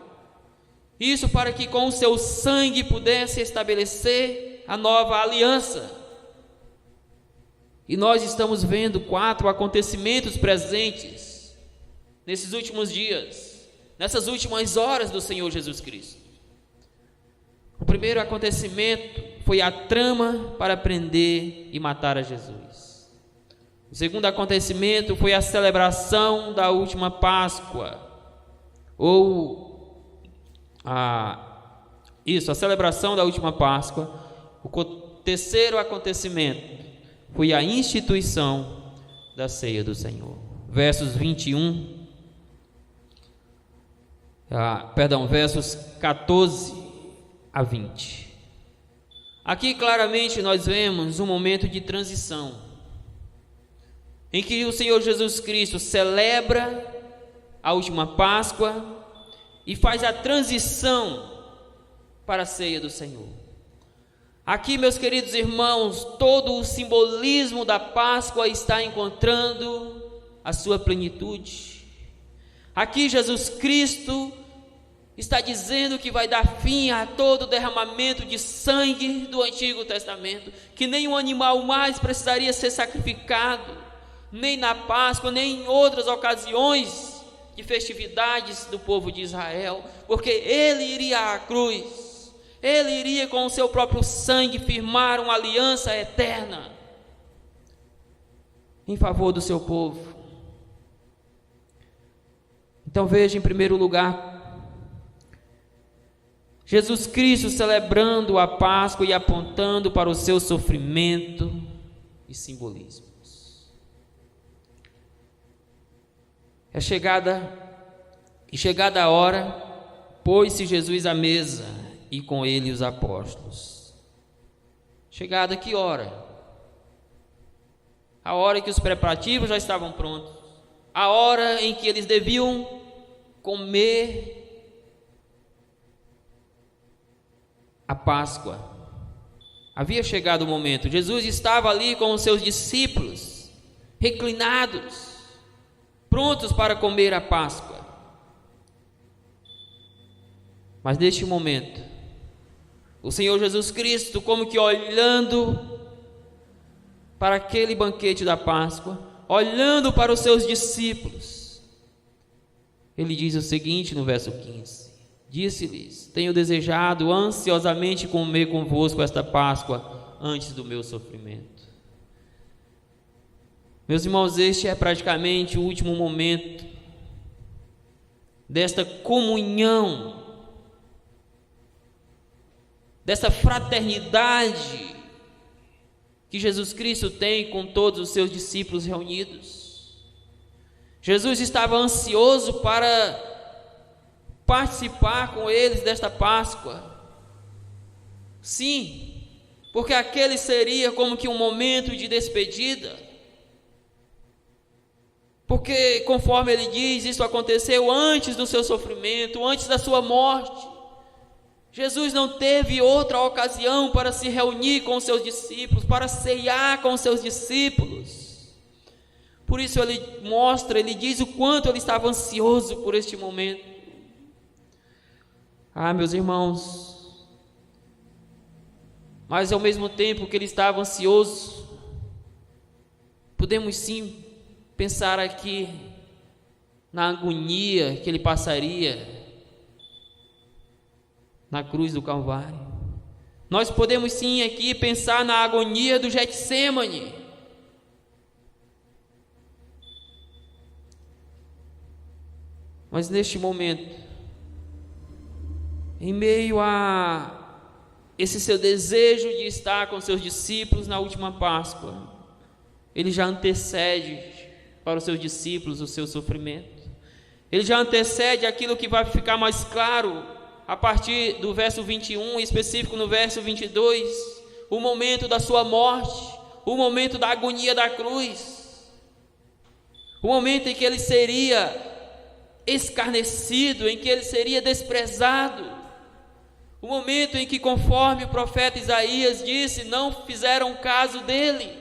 Isso para que com o seu sangue pudesse estabelecer a nova aliança. E nós estamos vendo 4 acontecimentos presentes nesses últimos dias, nessas últimas horas do Senhor Jesus Cristo. O primeiro acontecimento foi a trama para prender e matar a Jesus. O segundo acontecimento foi a celebração da última Páscoa, ou a celebração da última Páscoa. O terceiro acontecimento foi a instituição da ceia do Senhor. Versos 14 a 20. Aqui claramente nós vemos um momento de transição, em que o Senhor Jesus Cristo celebra a última Páscoa e faz a transição para a ceia do Senhor. Aqui, meus queridos irmãos, todo o simbolismo da Páscoa está encontrando a sua plenitude. Aqui Jesus Cristo está dizendo que vai dar fim a todo o derramamento de sangue do Antigo Testamento, que nenhum animal mais precisaria ser sacrificado, nem na Páscoa, nem em outras ocasiões de festividades do povo de Israel, porque Ele iria à cruz, Ele iria com o seu próprio sangue firmar uma aliança eterna em favor do seu povo. Então veja, em primeiro lugar, Jesus Cristo celebrando a Páscoa e apontando para o seu sofrimento e simbolismos. Chegada a hora, pôs-se Jesus à mesa e com ele os apóstolos. Chegada que hora? A hora em que os preparativos já estavam prontos, a hora em que eles deviam comer a Páscoa. Havia chegado o momento. Jesus estava ali com os seus discípulos, reclinados, prontos para comer a Páscoa. Mas neste momento, o Senhor Jesus Cristo, como que olhando para aquele banquete da Páscoa, olhando para os seus discípulos, ele diz o seguinte no verso 15: disse-lhes: tenho desejado ansiosamente comer convosco esta Páscoa antes do meu sofrimento. Meus irmãos, este é praticamente o último momento desta comunhão, dessa fraternidade que Jesus Cristo tem com todos os seus discípulos reunidos. Jesus estava ansioso para participar com eles desta Páscoa. Sim, porque aquele seria como que um momento de despedida. Porque, conforme ele diz, isso aconteceu antes do seu sofrimento, antes da sua morte. Jesus não teve outra ocasião para se reunir com os seus discípulos, para ceiar com os seus discípulos. Por isso ele diz o quanto ele estava ansioso por este momento. Meus irmãos, mas ao mesmo tempo que ele estava ansioso, podemos sim pensar aqui na agonia que ele passaria na cruz do Calvário. Nós podemos sim aqui pensar na agonia do Getsêmani. Mas neste momento, em meio a esse seu desejo de estar com seus discípulos na última Páscoa, ele já antecede para os seus discípulos o seu sofrimento. Ele já antecede aquilo que vai ficar mais claro a partir do verso 21, em específico no verso 22, o momento da sua morte, o momento da agonia da cruz, o momento em que ele seria escarnecido, em que ele seria desprezado, o momento em que, conforme o profeta Isaías disse, não fizeram caso dele,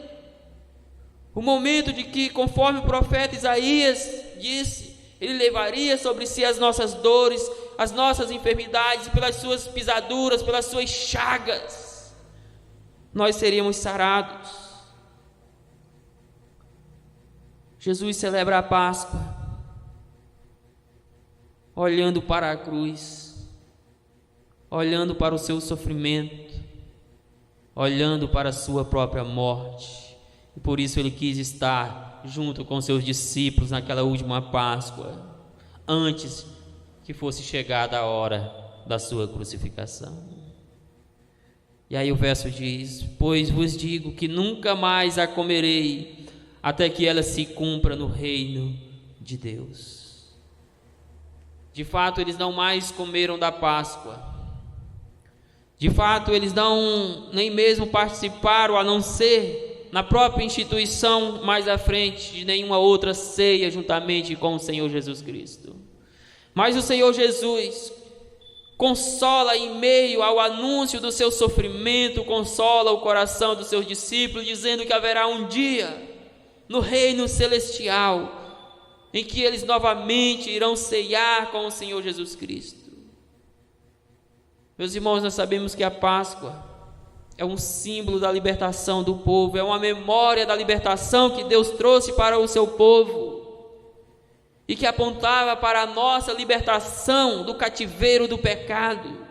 o momento de que, conforme o profeta Isaías disse, ele levaria sobre si as nossas dores, as nossas enfermidades, pelas suas pisaduras, pelas suas chagas, nós seríamos sarados. Jesus celebra a Páscoa, olhando para a cruz, olhando para o seu sofrimento, olhando para a sua própria morte. E por isso ele quis estar junto com seus discípulos naquela última Páscoa, antes que fosse chegada a hora da sua crucificação. E aí o verso diz: pois vos digo que nunca mais a comerei, até que ela se cumpra no reino de Deus. De fato, eles não mais comeram da Páscoa. De fato, eles não nem mesmo participaram, a não ser na própria instituição mais à frente, de nenhuma outra ceia juntamente com o Senhor Jesus Cristo. Mas o Senhor Jesus consola em meio ao anúncio do seu sofrimento, consola o coração dos seus discípulos, dizendo que haverá um dia no reino celestial em que eles novamente irão ceiar com o Senhor Jesus Cristo. Meus irmãos, nós sabemos que a Páscoa é um símbolo da libertação do povo, é uma memória da libertação que Deus trouxe para o seu povo e que apontava para a nossa libertação do cativeiro do pecado.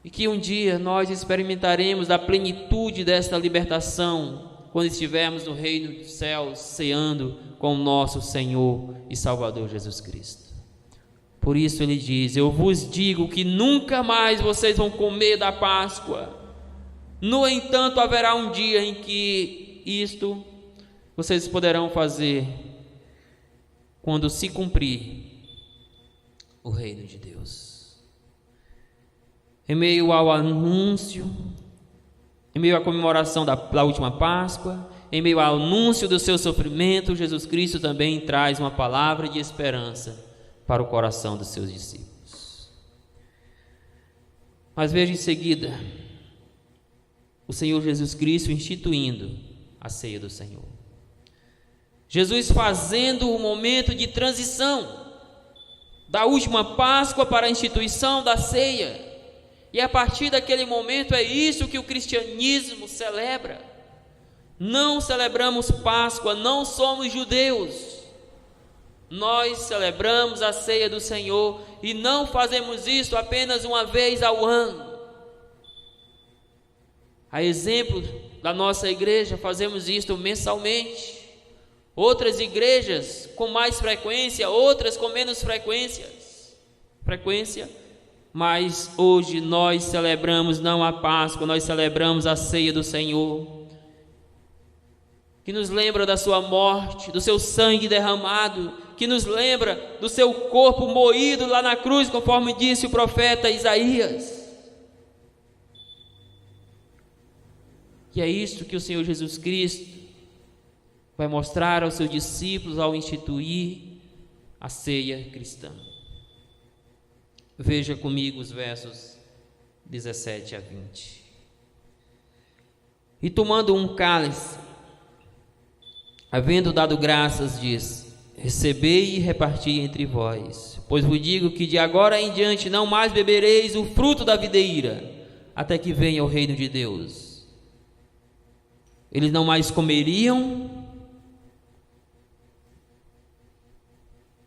E que um dia nós experimentaremos a plenitude desta libertação quando estivermos no reino dos céus, ceando com o nosso Senhor e Salvador Jesus Cristo. Por isso ele diz: eu vos digo que nunca mais vocês vão comer da Páscoa. No entanto, haverá um dia em que isto vocês poderão fazer quando se cumprir o reino de Deus. Em meio ao anúncio, em meio à comemoração da última Páscoa, em meio ao anúncio do seu sofrimento, Jesus Cristo também traz uma palavra de esperança para o coração dos seus discípulos. Mas veja em seguida o Senhor Jesus Cristo instituindo a ceia do Senhor. Jesus fazendo o momento de transição da última Páscoa para a instituição da ceia. E a partir daquele momento é isso que o cristianismo celebra. Não celebramos Páscoa, não somos judeus. Nós celebramos a ceia do Senhor e não fazemos isso apenas uma vez ao ano. A exemplo da nossa igreja, fazemos isto mensalmente. Outras igrejas com mais frequência, outras com menos frequência, mas hoje nós celebramos não a Páscoa, nós celebramos a ceia do Senhor, que nos lembra da sua morte, do seu sangue derramado, que nos lembra do seu corpo moído lá na cruz, conforme disse o profeta Isaías. E é isso que o Senhor Jesus Cristo vai mostrar aos seus discípulos ao instituir a ceia cristã. Veja comigo os versos 17 a 20. E tomando um cálice, havendo dado graças, diz: recebei e reparti entre vós, pois vos digo que de agora em diante não mais bebereis o fruto da videira, até que venha o reino de Deus. Eles não mais comeriam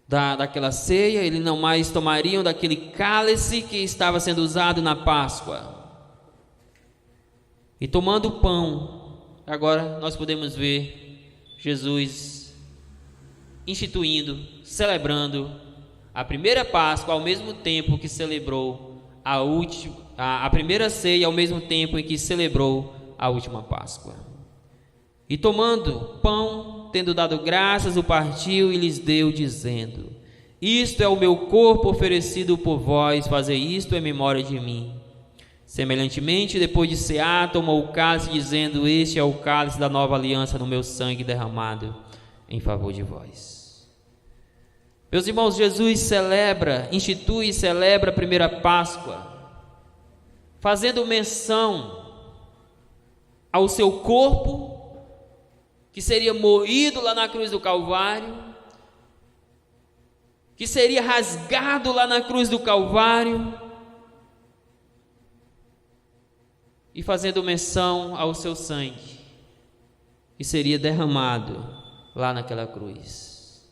daquela ceia, eles não mais tomariam daquele cálice que estava sendo usado na Páscoa. E tomando o pão, agora nós podemos ver Jesus instituindo, celebrando a primeira Páscoa ao mesmo tempo que celebrou a primeira ceia, ao mesmo tempo em que celebrou a última Páscoa. E tomando pão, tendo dado graças, o partiu e lhes deu, dizendo: isto é o meu corpo oferecido por vós, fazei isto em memória de mim. Semelhantemente, depois de cear, tomou o cálice, dizendo: este é o cálice da nova aliança no meu sangue derramado em favor de vós. Meus irmãos, Jesus institui e celebra a primeira Páscoa, fazendo menção ao seu corpo, que seria moído lá na cruz do Calvário, que seria rasgado lá na cruz do Calvário, e fazendo menção ao seu sangue, que seria derramado lá naquela cruz.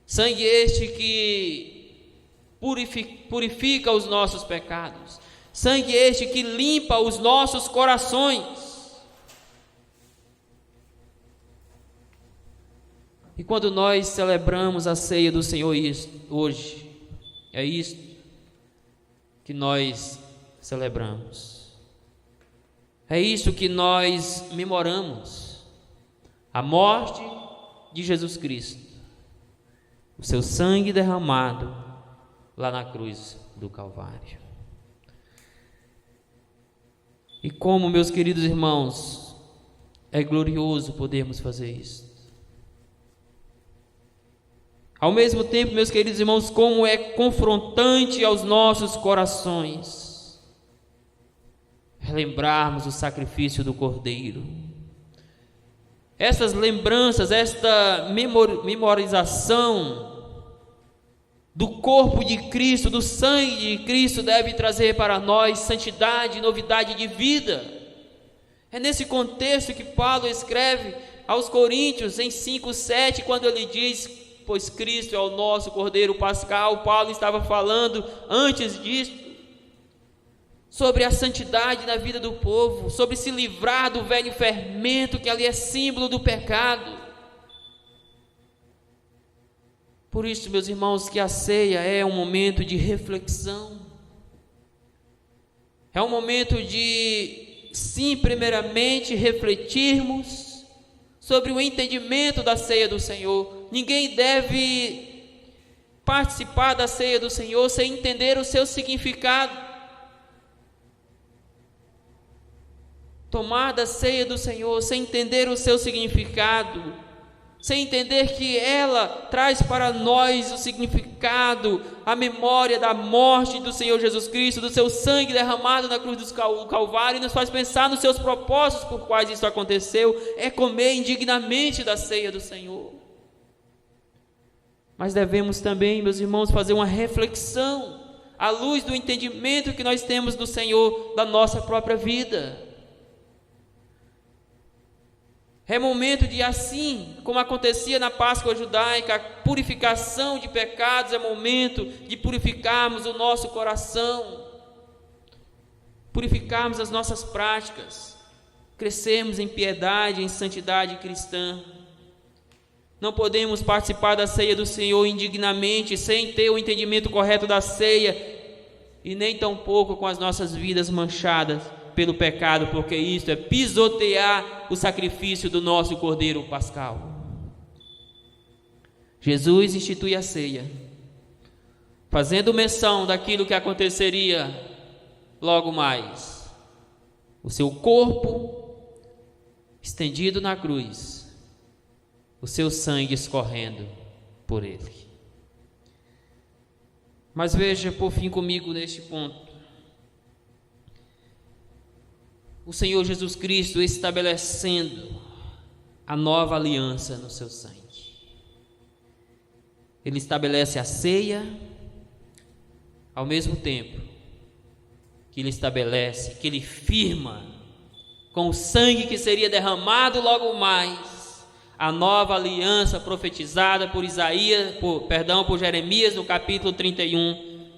Sangue este que purifica os nossos pecados, sangue este que limpa os nossos corações. E quando nós celebramos a ceia do Senhor hoje, é isto que nós celebramos. É isso que nós memoramos: a morte de Jesus Cristo, o seu sangue derramado lá na cruz do Calvário. E como, meus queridos irmãos, é glorioso podermos fazer isso. Ao mesmo tempo, meus queridos irmãos, como é confrontante aos nossos corações relembrarmos o sacrifício do Cordeiro. Essas lembranças, esta memorização do corpo de Cristo, do sangue de Cristo, deve trazer para nós santidade e novidade de vida. É nesse contexto que Paulo escreve aos Coríntios em 5:7, quando ele diz: pois Cristo é o nosso Cordeiro Pascal. Paulo estava falando antes disso sobre a santidade na vida do povo, sobre se livrar do velho fermento que ali é símbolo do pecado. Por isso, meus irmãos, que a ceia é um momento de reflexão, é um momento de, sim, primeiramente refletirmos sobre o entendimento da ceia do Senhor. Ninguém deve participar da ceia do Senhor sem entender o seu significado. Tomar da ceia do Senhor sem entender o seu significado, sem entender que ela traz para nós o significado, a memória da morte do Senhor Jesus Cristo, do seu sangue derramado na cruz do Calvário, e nos faz pensar nos seus propósitos por quais isso aconteceu, é comer indignamente da ceia do Senhor. Mas devemos também, meus irmãos, fazer uma reflexão à luz do entendimento que nós temos do Senhor, da nossa própria vida. É momento de, assim como acontecia na Páscoa judaica, a purificação de pecados, é momento de purificarmos o nosso coração, purificarmos as nossas práticas, crescermos em piedade, em santidade cristã. Não podemos participar da ceia do Senhor indignamente, sem ter o entendimento correto da ceia, e nem tampouco com as nossas vidas manchadas pelo pecado, porque isto é pisotear o sacrifício do nosso Cordeiro Pascal. Jesus institui a ceia, fazendo menção daquilo que aconteceria logo mais: o seu corpo estendido na cruz, o seu sangue escorrendo por ele. Mas veja por fim comigo neste ponto: o Senhor Jesus Cristo estabelecendo a nova aliança no seu sangue. Ele estabelece a ceia, ao mesmo tempo que ele estabelece, que ele firma com o sangue que seria derramado logo mais, a nova aliança profetizada por por Jeremias, no capítulo 31,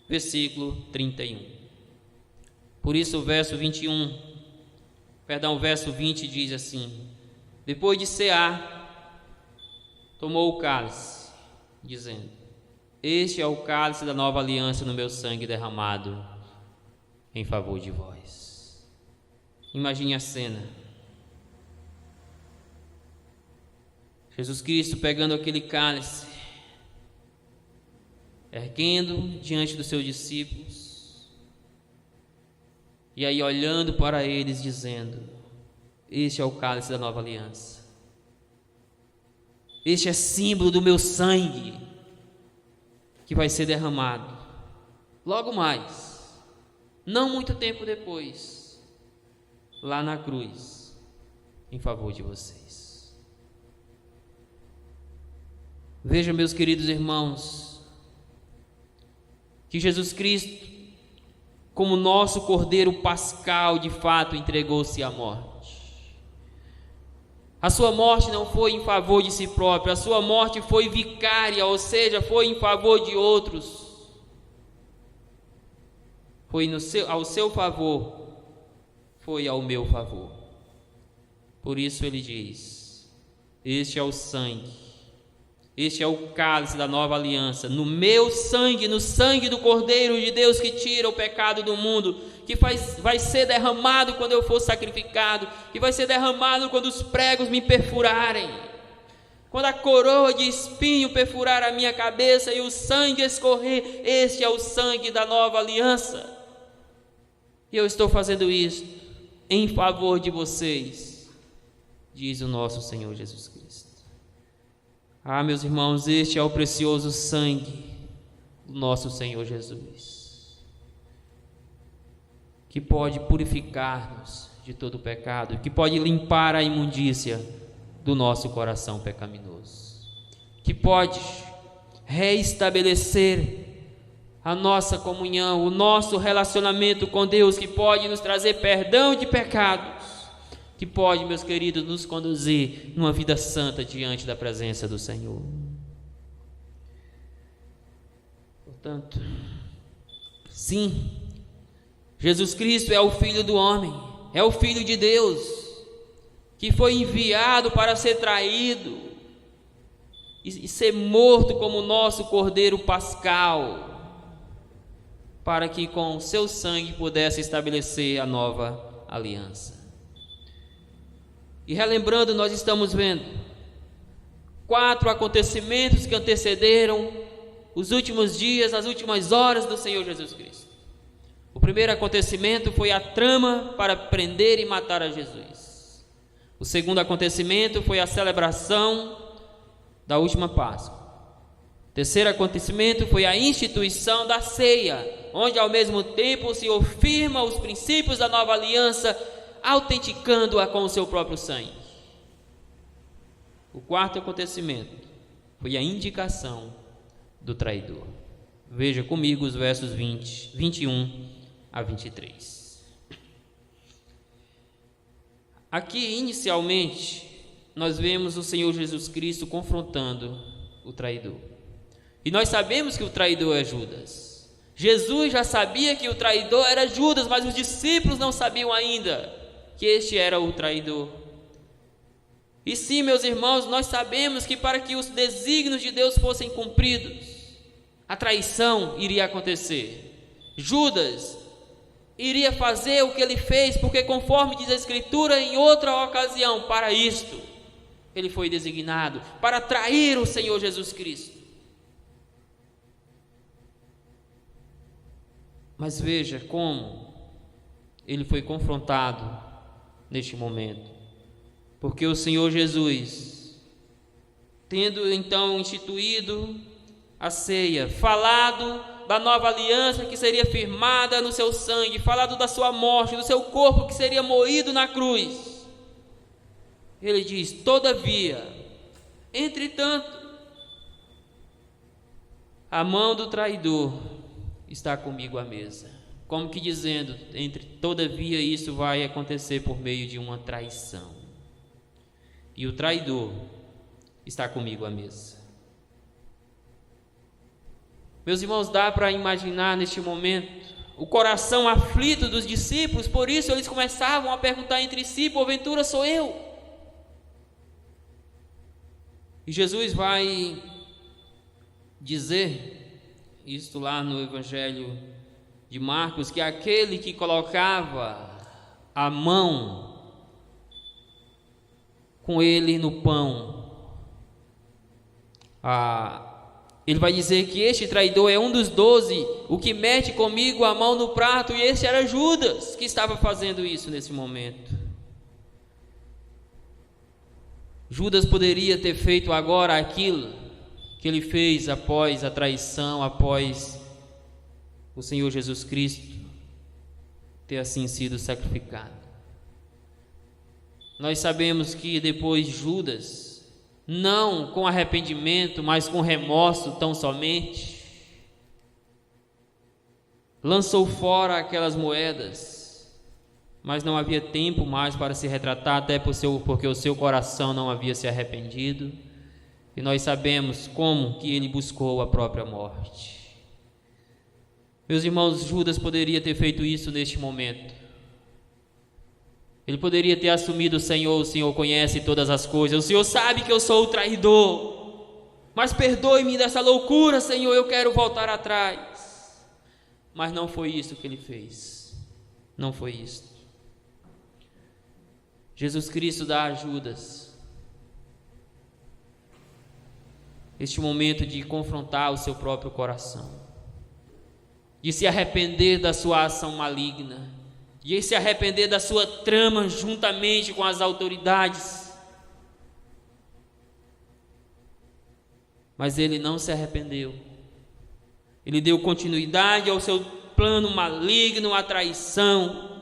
versículo 31. Por isso o verso 20 diz assim: depois de cear, tomou o cálice, dizendo: este é o cálice da nova aliança no meu sangue derramado em favor de vós. Imagine a cena: Jesus Cristo pegando aquele cálice, erguendo diante dos seus discípulos, e aí olhando para eles, dizendo: este é o cálice da nova aliança, este é símbolo do meu sangue, que vai ser derramado logo mais, não muito tempo depois, lá na cruz, em favor de vocês. Vejam, meus queridos irmãos, que Jesus Cristo, como nosso Cordeiro Pascal, de fato entregou-se à morte. A sua morte não foi em favor de si próprio, a sua morte foi vicária, ou seja, foi em favor de outros. Foi ao seu favor, foi ao meu favor. Por isso ele diz: este é o sangue, este é o cálice da nova aliança, no meu sangue, no sangue do Cordeiro de Deus que tira o pecado do mundo, que vai ser derramado quando eu for sacrificado, que vai ser derramado quando os pregos me perfurarem. quando a coroa de espinho perfurar a minha cabeça e o sangue escorrer, este é o sangue da nova aliança. E eu estou fazendo isso em favor de vocês, diz o nosso Senhor Jesus Cristo. Ah, meus irmãos, este é o precioso sangue do nosso Senhor Jesus, que pode purificar-nos de todo o pecado, que pode limpar a imundícia do nosso coração pecaminoso, que pode reestabelecer a nossa comunhão, o nosso relacionamento com Deus, que pode nos trazer perdão de pecados, que pode, meus queridos, nos conduzir numa vida santa diante da presença do Senhor. Portanto, sim, Jesus Cristo é o Filho do homem, é o Filho de Deus, que foi enviado para ser traído e ser morto como nosso Cordeiro Pascal, para que com o seu sangue pudesse estabelecer a nova aliança. E relembrando, nós estamos vendo 4 acontecimentos que antecederam os últimos dias, as últimas horas do Senhor Jesus Cristo. O primeiro acontecimento foi a trama para prender e matar a Jesus. O segundo acontecimento foi a celebração da última Páscoa. O terceiro acontecimento foi a instituição da ceia, onde ao mesmo tempo o Senhor firma os princípios da nova aliança, autenticando-a com o seu próprio sangue. O quarto acontecimento foi a indicação do traidor. Veja comigo os versos 21 a 23. Aqui, inicialmente, nós vemos o Senhor Jesus Cristo confrontando o traidor. E nós sabemos que o traidor é Judas. Jesus já sabia que o traidor era Judas, mas os discípulos não sabiam ainda que este era o traidor. E sim, meus irmãos, nós sabemos que para que os desígnios de Deus fossem cumpridos, a traição iria acontecer. Judas iria fazer o que ele fez, porque conforme diz a Escritura, em outra ocasião, para isto, ele foi designado, para trair o Senhor Jesus Cristo. Mas veja como ele foi confrontado neste momento, porque o Senhor Jesus, tendo então instituído a ceia, falado da nova aliança que seria firmada no seu sangue, falado da sua morte, do seu corpo que seria moído na cruz, ele diz: todavia, entretanto, a mão do traidor está comigo à mesa. Como que dizendo, todavia isso vai acontecer por meio de uma traição. E o traidor está comigo à mesa. Meus irmãos, dá para imaginar neste momento o coração aflito dos discípulos, por isso eles começavam a perguntar entre si: porventura sou eu? E Jesus vai dizer, isto lá no Evangelho de Marcos, que aquele que colocava a mão com ele no pão, ele vai dizer que este traidor é um dos 12, o que mete comigo a mão no prato, e esse era Judas que estava fazendo isso nesse momento. Judas poderia ter feito agora aquilo que ele fez após a traição, após o Senhor Jesus Cristo ter assim sido sacrificado. Nós sabemos que depois Judas, não com arrependimento, mas com remorso tão somente, lançou fora aquelas moedas, mas não havia tempo mais para se retratar, até porque o seu coração não havia se arrependido, e nós sabemos como que ele buscou a própria morte. Meus irmãos, Judas poderia ter feito isso neste momento. Ele poderia ter assumido: o Senhor conhece todas as coisas, o Senhor sabe que eu sou o traidor, mas perdoe-me dessa loucura, Senhor, eu quero voltar atrás. Mas não foi isso que ele fez, não foi isso. Jesus Cristo dá a Judas este momento de confrontar o seu próprio coração, de se arrepender da sua ação maligna, de se arrepender da sua trama juntamente com as autoridades. Mas ele não se arrependeu. Ele deu continuidade ao seu plano maligno, à traição,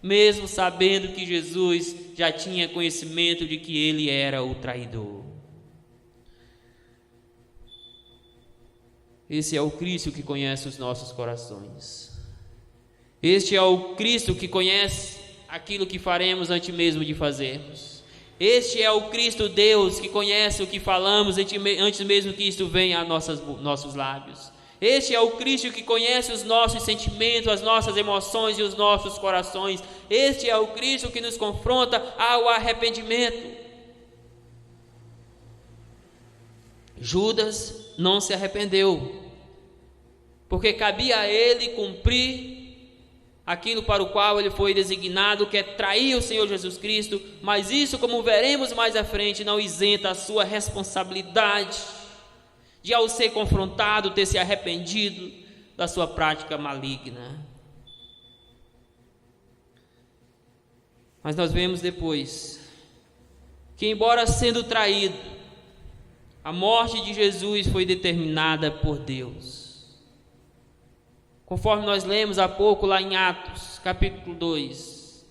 mesmo sabendo que Jesus já tinha conhecimento de que ele era o traidor. Esse é o Cristo que conhece os nossos corações. Este é o Cristo que conhece aquilo que faremos antes mesmo de fazermos. Este é o Cristo Deus que conhece o que falamos antes mesmo que isto venha a nossos lábios. Este é o Cristo que conhece os nossos sentimentos, as nossas emoções e os nossos corações. Este é o Cristo que nos confronta ao arrependimento. Judas não se arrependeu, porque cabia a ele cumprir aquilo para o qual ele foi designado, que é trair o Senhor Jesus Cristo. Mas isso, como veremos mais à frente, não isenta a sua responsabilidade de, ao ser confrontado, ter se arrependido da sua prática maligna. Mas nós vemos depois que, embora sendo traído, a morte de Jesus foi determinada por Deus. Conforme nós lemos há pouco lá em Atos, capítulo 2.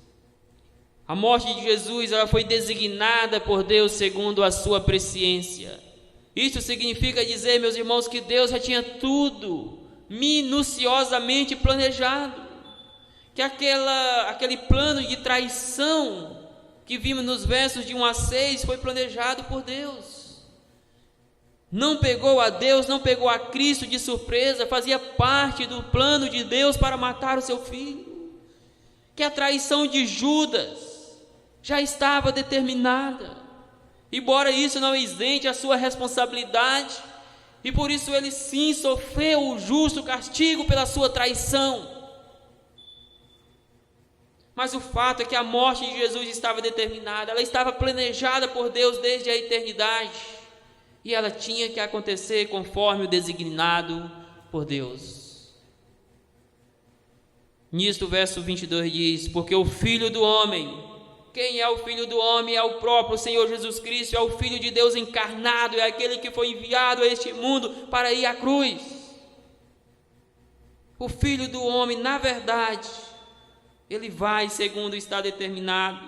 A morte de Jesus, ela foi designada por Deus segundo a sua presciência. Isso significa dizer, meus irmãos, que Deus já tinha tudo minuciosamente planejado. Que aquele plano de traição que vimos nos versos de 1 a 6 foi planejado por Deus. Não pegou a Deus, não pegou a Cristo de surpresa, fazia parte do plano de Deus para matar o seu filho. Que a traição de Judas já estava determinada, embora isso não isente a sua responsabilidade, e por isso ele sim sofreu o justo castigo pela sua traição. Mas o fato é que a morte de Jesus estava determinada, ela estava planejada por Deus desde a eternidade, e ela tinha que acontecer conforme o designado por Deus. Nisto o verso 22 diz: porque o Filho do Homem, quem é o Filho do Homem? É o próprio Senhor Jesus Cristo, é o Filho de Deus encarnado, é aquele que foi enviado a este mundo para ir à cruz. O Filho do Homem, na verdade, ele vai segundo está determinado,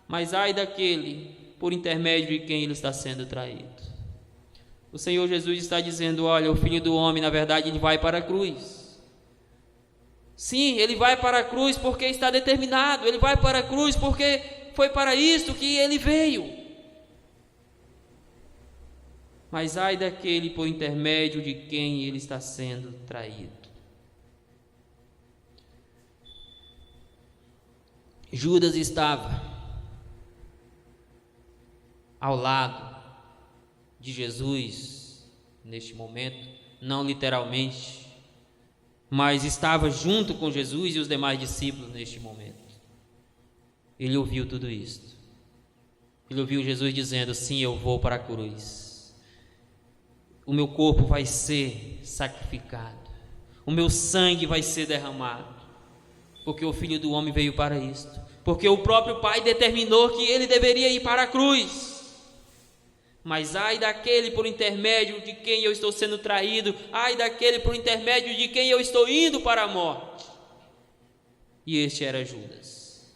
mas ai daquele por intermédio de quem ele está sendo traído. O Senhor Jesus está dizendo: olha, o Filho do Homem, na verdade, ele vai para a cruz. Sim, ele vai para a cruz porque está determinado, ele vai para a cruz porque foi para isto que ele veio. Mas ai daquele por intermédio de quem ele está sendo traído. Judas estava ao lado de Jesus neste momento, não literalmente, mas estava junto com Jesus e os demais discípulos neste momento. Ele ouviu tudo isto. Ele ouviu Jesus dizendo: sim, eu vou para a cruz, o meu corpo vai ser sacrificado, o meu sangue vai ser derramado, porque o Filho do Homem veio para isto, porque o próprio Pai determinou que ele deveria ir para a cruz. Mas ai daquele por intermédio de quem eu estou sendo traído, ai daquele por intermédio de quem eu estou indo para a morte. E este era Judas.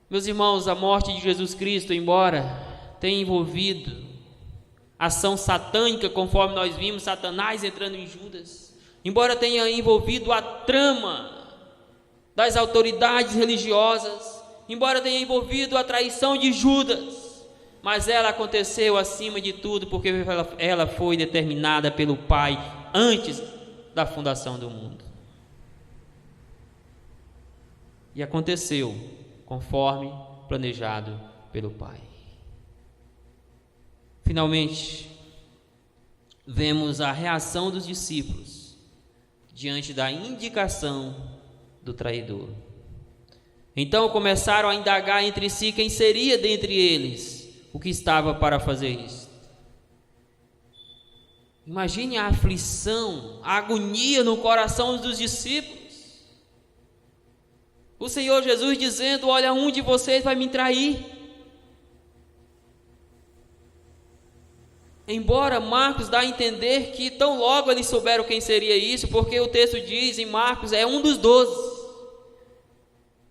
Meus irmãos, a morte de Jesus Cristo, embora tenha envolvido ação satânica, conforme nós vimos Satanás entrando em Judas, embora tenha envolvido a trama das autoridades religiosas, embora tenha envolvido a traição de Judas, mas ela aconteceu acima de tudo porque ela foi determinada pelo Pai antes da fundação do mundo. E aconteceu conforme planejado pelo Pai. Finalmente, vemos a reação dos discípulos diante da indicação do traidor. Então começaram a indagar entre si quem seria dentre eles o que estava para fazer isso. Imagine a aflição, a agonia no coração dos discípulos. O Senhor Jesus dizendo: olha, um de vocês vai me trair. Embora Marcos dá a entender que tão logo eles souberam quem seria isso, porque o texto diz em Marcos, é um dos 12.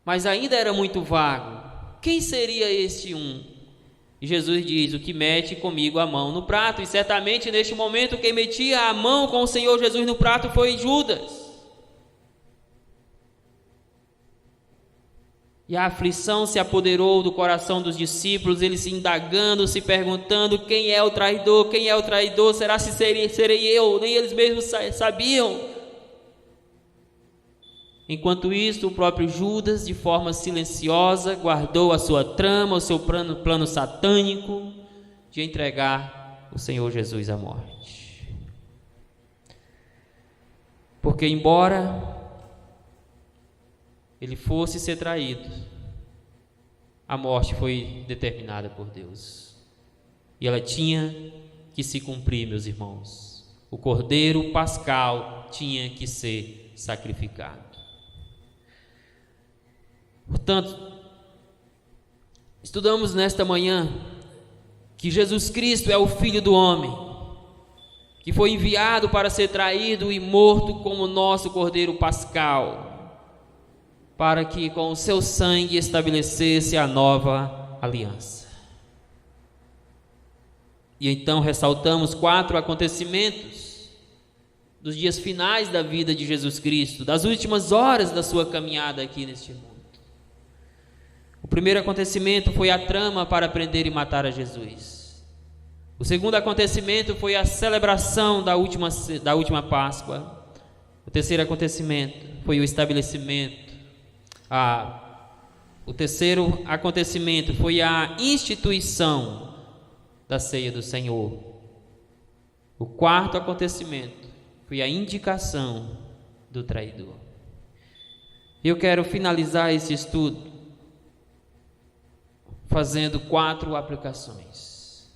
Mas ainda era muito vago. Quem seria este um? E Jesus diz: o que mete comigo a mão no prato. E certamente neste momento quem metia a mão com o Senhor Jesus no prato foi Judas. E a aflição se apoderou do coração dos discípulos, eles se indagando, se perguntando: quem é o traidor? Quem é o traidor? Será se serei eu? Nem eles mesmos sabiam. Enquanto isso, o próprio Judas, de forma silenciosa, guardou a sua trama, o seu plano satânico de entregar o Senhor Jesus à morte. Porque embora ele fosse ser traído, a morte foi determinada por Deus. E ela tinha que se cumprir, meus irmãos. O cordeiro pascal tinha que ser sacrificado. Portanto, estudamos nesta manhã que Jesus Cristo é o Filho do homem, que foi enviado para ser traído e morto como nosso cordeiro pascal, para que com o seu sangue estabelecesse a nova aliança. E então ressaltamos 4 acontecimentos dos dias finais da vida de Jesus Cristo, das últimas horas da sua caminhada aqui neste mundo. O primeiro acontecimento foi a trama para prender e matar a Jesus. O segundo acontecimento foi a celebração da última Páscoa. O terceiro acontecimento foi o estabelecimento. O terceiro acontecimento foi a instituição da ceia do Senhor. O quarto acontecimento foi a indicação do traidor. Eu quero finalizar esse estudo fazendo 4 aplicações.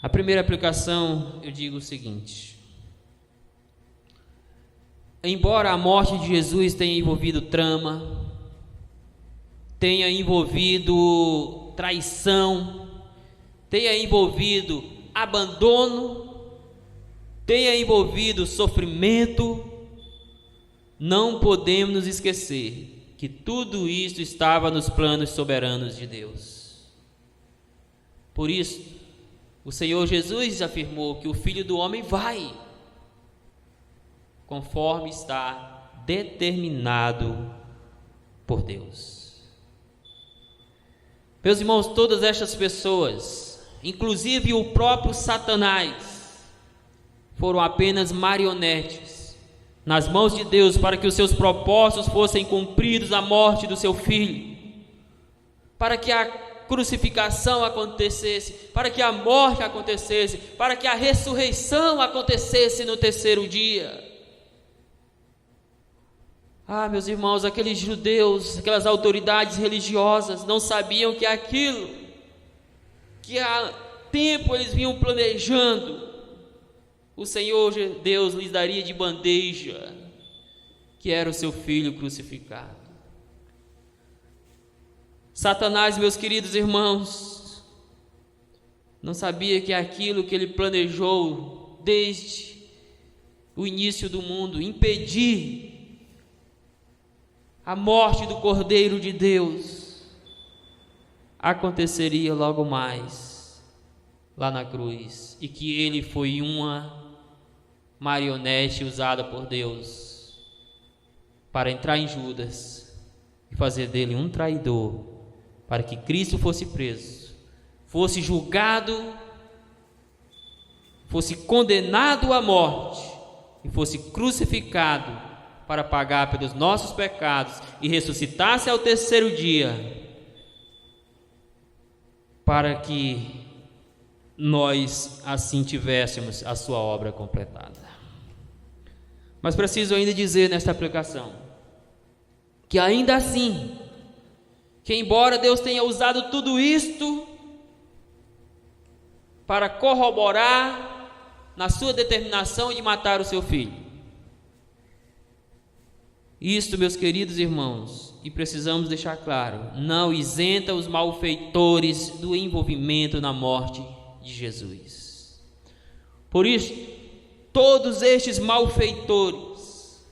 A primeira aplicação, eu digo o seguinte: embora a morte de Jesus tenha envolvido trama, tenha envolvido traição, tenha envolvido abandono, tenha envolvido sofrimento, não podemos nos esquecer que tudo isso estava nos planos soberanos de Deus. Por isso, o Senhor Jesus afirmou que o Filho do Homem vai, conforme está determinado por Deus. Meus irmãos, todas estas pessoas, inclusive o próprio Satanás, foram apenas marionetes nas mãos de Deus para que os seus propósitos fossem cumpridos à morte do seu filho, para que a crucificação acontecesse, para que a morte acontecesse, para que a ressurreição acontecesse no terceiro dia. Meus irmãos, aqueles judeus, aquelas autoridades religiosas não sabiam que aquilo que há tempo eles vinham planejando, o Senhor Deus lhes daria de bandeja, que era o seu filho crucificado. Satanás, meus queridos irmãos, não sabia que aquilo que ele planejou desde o início do mundo, impedir a morte do Cordeiro de Deus, aconteceria logo mais lá na cruz, e que ele foi uma marionete usada por Deus para entrar em Judas e fazer dele um traidor, para que Cristo fosse preso, fosse julgado, fosse condenado à morte e fosse crucificado para pagar pelos nossos pecados e ressuscitasse ao terceiro dia, para que nós assim tivéssemos a sua obra completada. Mas preciso ainda dizer nesta aplicação que ainda assim, que embora Deus tenha usado tudo isto para corroborar na sua determinação de matar o seu filho. Isto, meus queridos irmãos, e precisamos deixar claro, não isenta os malfeitores do envolvimento na morte de Jesus. Por isso, todos estes malfeitores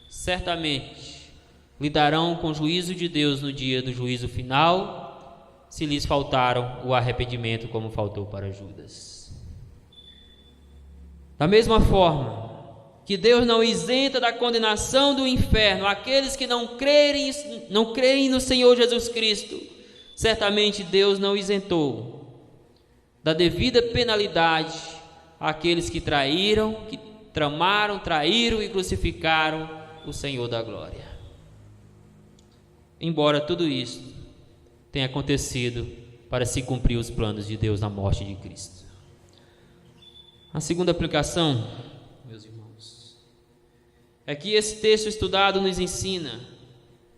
certamente lidarão com o juízo de Deus no dia do juízo final, se lhes faltaram o arrependimento como faltou para Judas. Da mesma forma que Deus não isenta da condenação do inferno aqueles que não creem no Senhor Jesus Cristo, certamente Deus não isentou da devida penalidade àqueles que traíram, que tramaram, traíram e crucificaram o Senhor da glória. Embora tudo isso tenha acontecido para se cumprir os planos de Deus na morte de Cristo. A segunda aplicação, meus irmãos, é que esse texto estudado nos ensina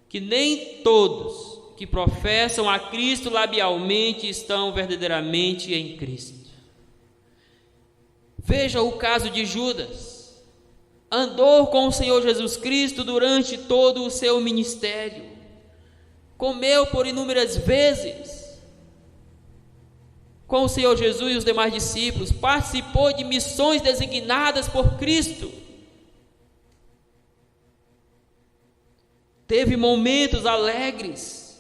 que nem todos que professam a Cristo labialmente estão verdadeiramente em Cristo. Veja o caso de Judas. Andou com o Senhor Jesus Cristo durante todo o seu ministério. Comeu por inúmeras vezes com o Senhor Jesus e os demais discípulos, participou de missões designadas por Cristo, teve momentos alegres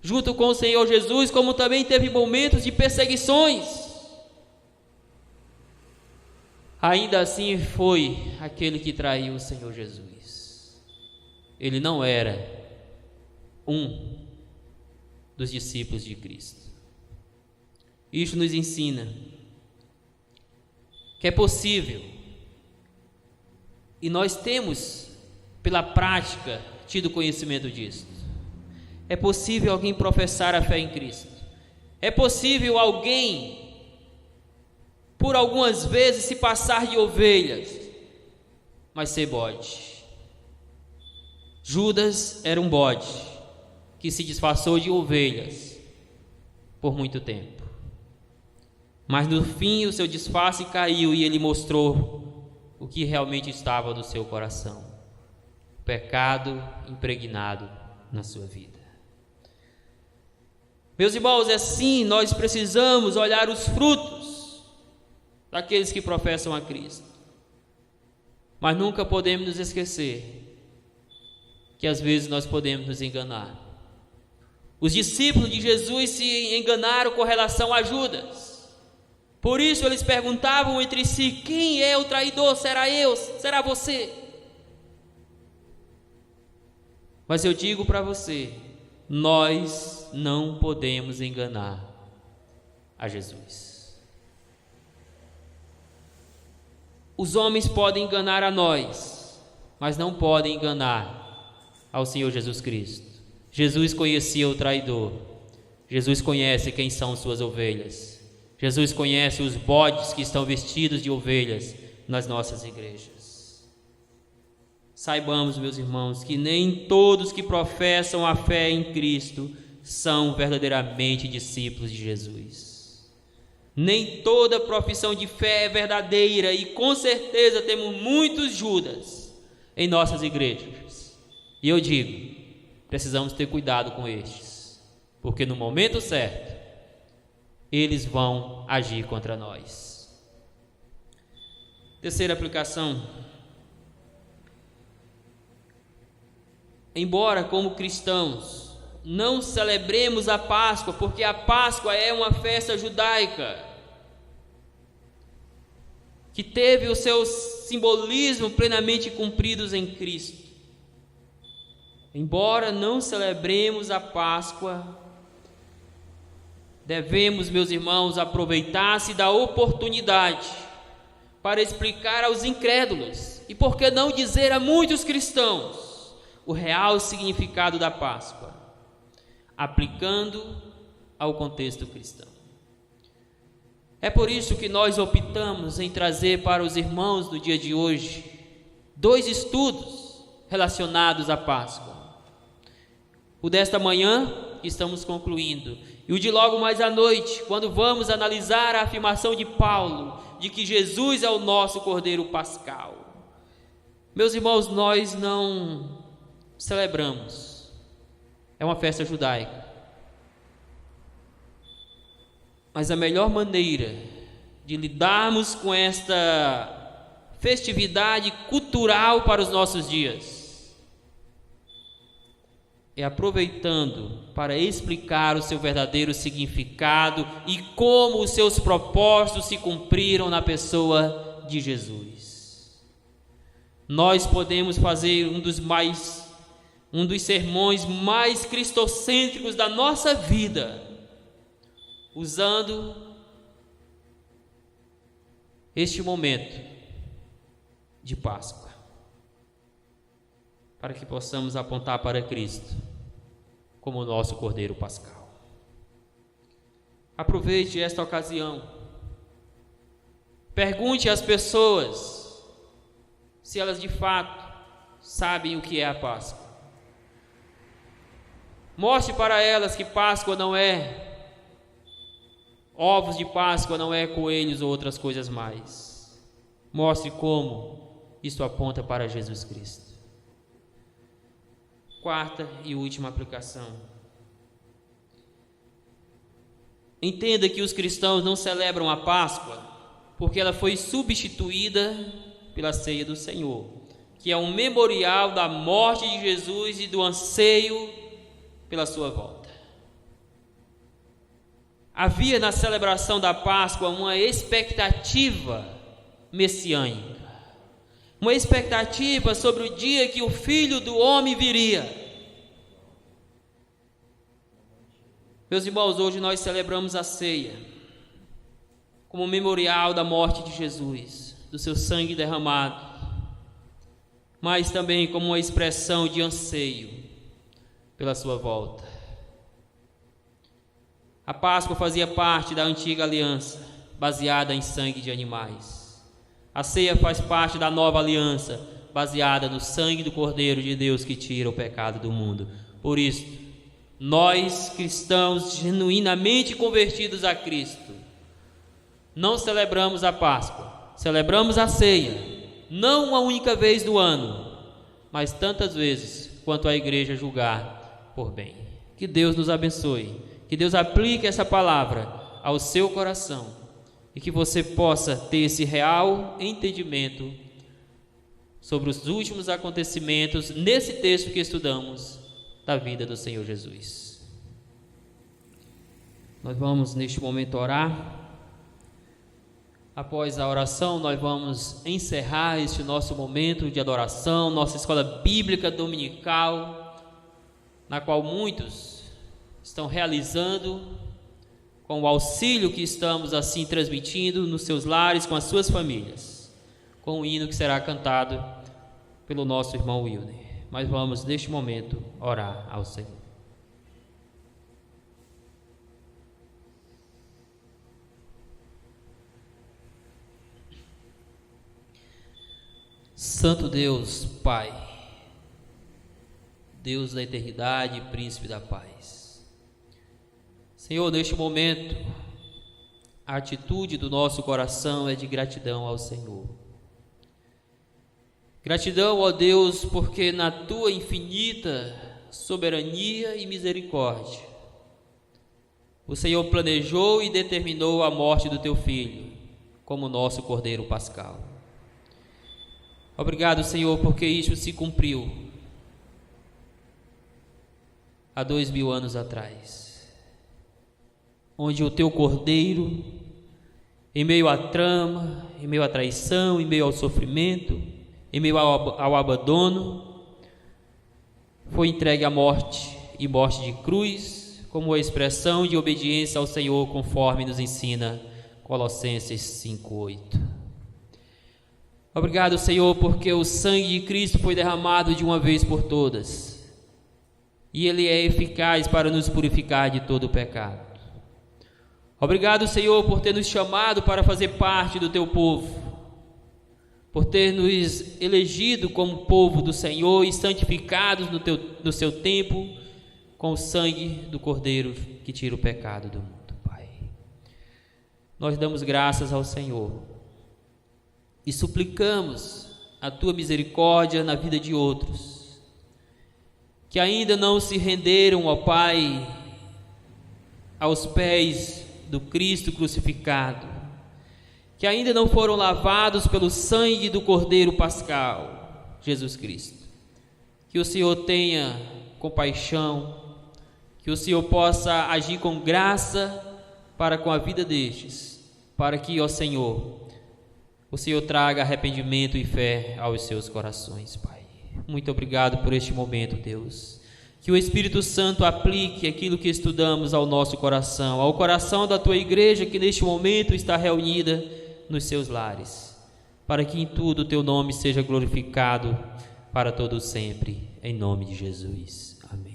junto com o Senhor Jesus, como também teve momentos de perseguições. Ainda assim foi aquele que traiu o Senhor Jesus. Ele não era um dos discípulos de Cristo. Isso nos ensina que é possível, e nós temos pela prática tido conhecimento disso. É possível alguém professar a fé em Cristo. É possível alguém, por algumas vezes, se passar de ovelhas, mas ser bode. Judas era um bode que se disfarçou de ovelhas por muito tempo, mas no fim o seu disfarce caiu e ele mostrou o que realmente estava no seu coração: o pecado impregnado na sua vida. Meus irmãos, assim nós precisamos olhar os frutos daqueles que professam a Cristo, mas nunca podemos nos esquecer que às vezes nós podemos nos enganar. Os discípulos de Jesus se enganaram com relação a Judas. Por isso eles perguntavam entre si: quem é o traidor? Será eu? Será você? Mas eu digo para você, nós não podemos enganar a Jesus. Os homens podem enganar a nós, mas não podem enganar ao Senhor Jesus Cristo. Jesus conhecia o traidor. Jesus conhece quem são suas ovelhas. Jesus conhece os bodes que estão vestidos de ovelhas nas nossas igrejas. Saibamos, meus irmãos, que nem todos que professam a fé em Cristo são verdadeiramente discípulos de Jesus. Nem toda profissão de fé é verdadeira, e com certeza temos muitos Judas em nossas igrejas. E eu digo, precisamos ter cuidado com estes, porque no momento certo eles vão agir contra nós. Terceira aplicação: embora como cristãos não celebremos a Páscoa, porque a Páscoa é uma festa judaica que teve o seu simbolismo plenamente cumpridos em Cristo. Embora não celebremos a Páscoa, devemos, meus irmãos, aproveitar-se da oportunidade para explicar aos incrédulos, e por que não dizer a muitos cristãos, o real significado da Páscoa, aplicando ao contexto cristão. É por isso que nós optamos em trazer para os irmãos no dia de hoje 2 estudos relacionados à Páscoa. O desta manhã que estamos concluindo, e o de logo mais à noite, quando vamos analisar a afirmação de Paulo, de que Jesus é o nosso Cordeiro Pascal. Meus irmãos, nós não celebramos, é uma festa judaica, mas a melhor maneira de lidarmos com esta festividade cultural para os nossos dias é aproveitando para explicar o seu verdadeiro significado e como os seus propósitos se cumpriram na pessoa de Jesus. Nós podemos fazer um dos sermões mais cristocêntricos da nossa vida, usando este momento de Páscoa, para que possamos apontar para Cristo como o nosso Cordeiro Pascal. Aproveite esta ocasião, pergunte às pessoas se elas de fato sabem o que é a Páscoa. Mostre para elas que Páscoa não é ovos de Páscoa, não é coelhos ou outras coisas mais. Mostre como isso aponta para Jesus Cristo. Quarta e última aplicação. Entenda que os cristãos não celebram a Páscoa porque ela foi substituída pela ceia do Senhor, que é um memorial da morte de Jesus e do anseio pela sua volta. Havia na celebração da Páscoa uma expectativa messiânica, uma expectativa sobre o dia que o Filho do Homem viria. Meus irmãos, hoje nós celebramos a ceia como memorial da morte de Jesus, do seu sangue derramado, mas também como uma expressão de anseio pela sua volta. A Páscoa fazia parte da antiga aliança, baseada em sangue de animais. A ceia faz parte da nova aliança, baseada no sangue do Cordeiro de Deus que tira o pecado do mundo. Por isso, nós cristãos genuinamente convertidos a Cristo, não celebramos a Páscoa, celebramos a ceia, não uma única vez do ano, mas tantas vezes quanto a igreja julgar por bem. Que Deus nos abençoe, que Deus aplique essa palavra ao seu coração e que você possa ter esse real entendimento sobre os últimos acontecimentos nesse texto que estudamos da vida do Senhor Jesus. Nós vamos neste momento orar. Após a oração, nós vamos encerrar este nosso momento de adoração, nossa escola bíblica dominical, na qual muitos estão realizando com o auxílio que estamos assim transmitindo nos seus lares, com as suas famílias, com o hino que será cantado pelo nosso irmão Wilner. Mas vamos, neste momento, orar ao Senhor. Santo Deus, Pai, Deus da eternidade, Príncipe da paz. Senhor, neste momento, a atitude do nosso coração é de gratidão ao Senhor. Gratidão, ó Deus, porque na Tua infinita soberania e misericórdia, o Senhor planejou e determinou a morte do Teu Filho, como nosso Cordeiro Pascal. Obrigado, Senhor, porque isso se cumpriu há 2000 anos atrás, onde o Teu Cordeiro, em meio à trama, em meio à traição, em meio ao sofrimento, em meio ao abandono, foi entregue à morte e morte de cruz, como a expressão de obediência ao Senhor, conforme nos ensina Colossenses 5:8. Obrigado, Senhor, porque o sangue de Cristo foi derramado de uma vez por todas, e Ele é eficaz para nos purificar de todo o pecado. Obrigado, Senhor, por ter nos chamado para fazer parte do Teu povo, por ter nos elegido como povo do Senhor e santificados no Seu tempo, com o sangue do Cordeiro que tira o pecado do mundo, Pai. Nós damos graças ao Senhor e suplicamos a Tua misericórdia na vida de outros que ainda não se renderam, ó Pai, aos pés do Cristo crucificado, que ainda não foram lavados pelo sangue do Cordeiro Pascal, Jesus Cristo. Que o Senhor tenha compaixão, que o Senhor possa agir com graça para com a vida destes, para que, ó Senhor, o Senhor traga arrependimento e fé aos seus corações, Pai. Muito obrigado por este momento, Deus. Que o Espírito Santo aplique aquilo que estudamos ao nosso coração, ao coração da Tua igreja que neste momento está reunida nos seus lares, para que em tudo o Teu nome seja glorificado para todo sempre, em nome de Jesus. Amém.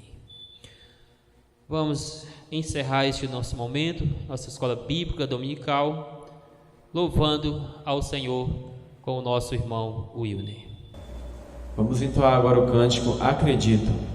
Vamos encerrar este nosso momento, nossa escola bíblica dominical, louvando ao Senhor com o nosso irmão Wilner. Vamos entoar agora o cântico Acredito.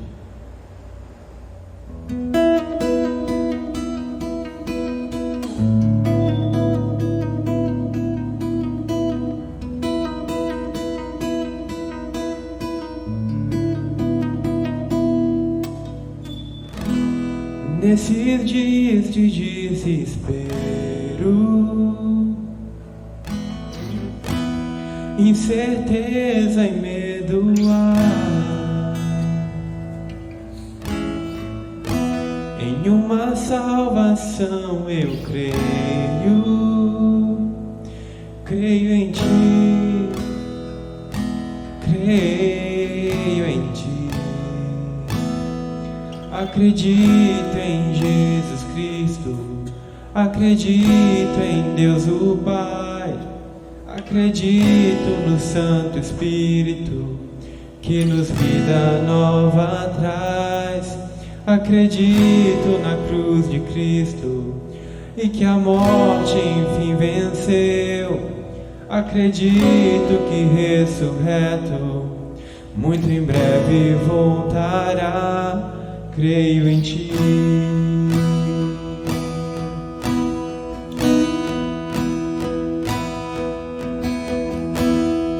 Nesses dias de desespero, incerteza e medo há, em uma salvação eu creio em Ti, creio em Ti. Acredito em Jesus Cristo, acredito em Deus o Pai, acredito no Santo Espírito, que nos vida nova traz. Acredito na cruz de Cristo e que a morte enfim venceu. Acredito que ressurreto muito em breve voltará. Creio em Ti.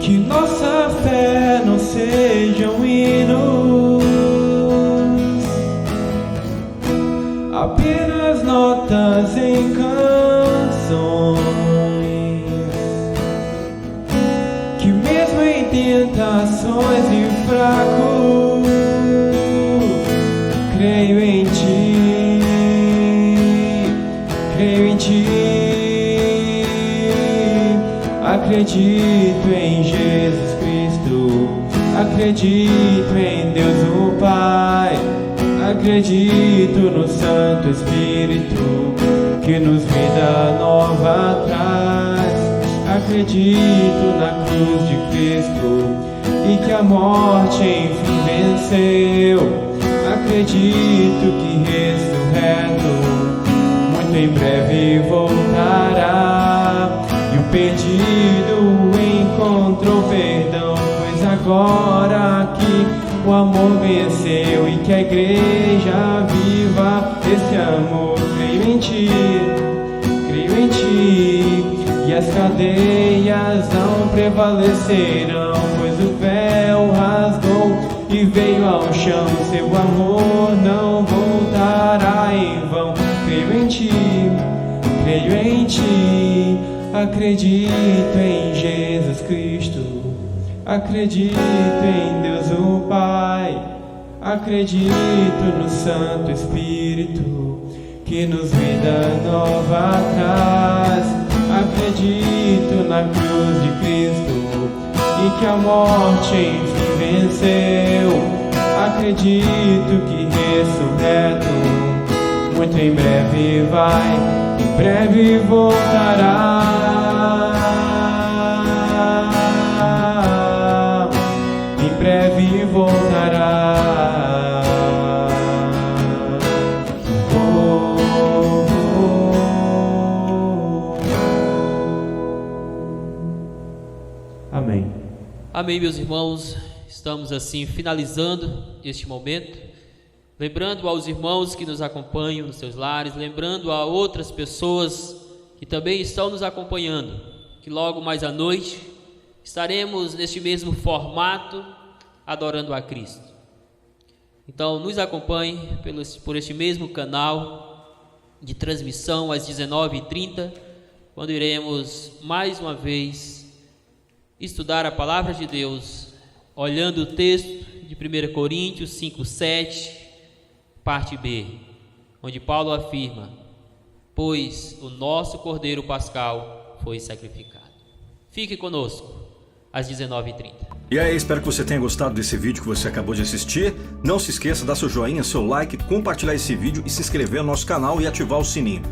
Que nossa fé não sejam hinos, apenas notas em canções, que mesmo em tentações e fracos, creio em Ti, creio em Ti. Acredito em Jesus Cristo, acredito em Deus o Pai, acredito no Santo Espírito, que nos vida nova traz. Acredito na cruz de Cristo e que a morte enfim venceu. Acredito que ressurreto muito em breve voltará, e o perdido encontrou perdão, pois agora que o amor venceu e que a igreja viva esse amor. Creio em Ti, e as cadeias não prevalecerão, pois o véu rasgou e veio ao chão. Seu amor não voltará em vão. Creio em Ti, acredito em Jesus Cristo, acredito em Deus o Pai, acredito no Santo Espírito, que nos vida nova traz. Acredito na cruz de Cristo e que a morte enfim venceu. Acredito que ressurreto muito em breve voltará. Em breve voltará. Amém. Amém, meus irmãos. Estamos assim finalizando este momento lembrando aos irmãos que nos acompanham nos seus lares, lembrando a outras pessoas que também estão nos acompanhando, que logo mais à noite estaremos neste mesmo formato adorando a Cristo. Então nos acompanhe por este mesmo canal de transmissão às 19h30, quando iremos mais uma vez estudar a palavra de Deus, olhando o texto de 1 Coríntios 5:7, parte B, onde Paulo afirma: pois o nosso Cordeiro Pascal foi sacrificado. Fique conosco às 19h30. E aí, espero que você tenha gostado desse vídeo que você acabou de assistir. Não se esqueça de dar seu joinha, seu like, compartilhar esse vídeo e se inscrever no nosso canal e ativar o sininho.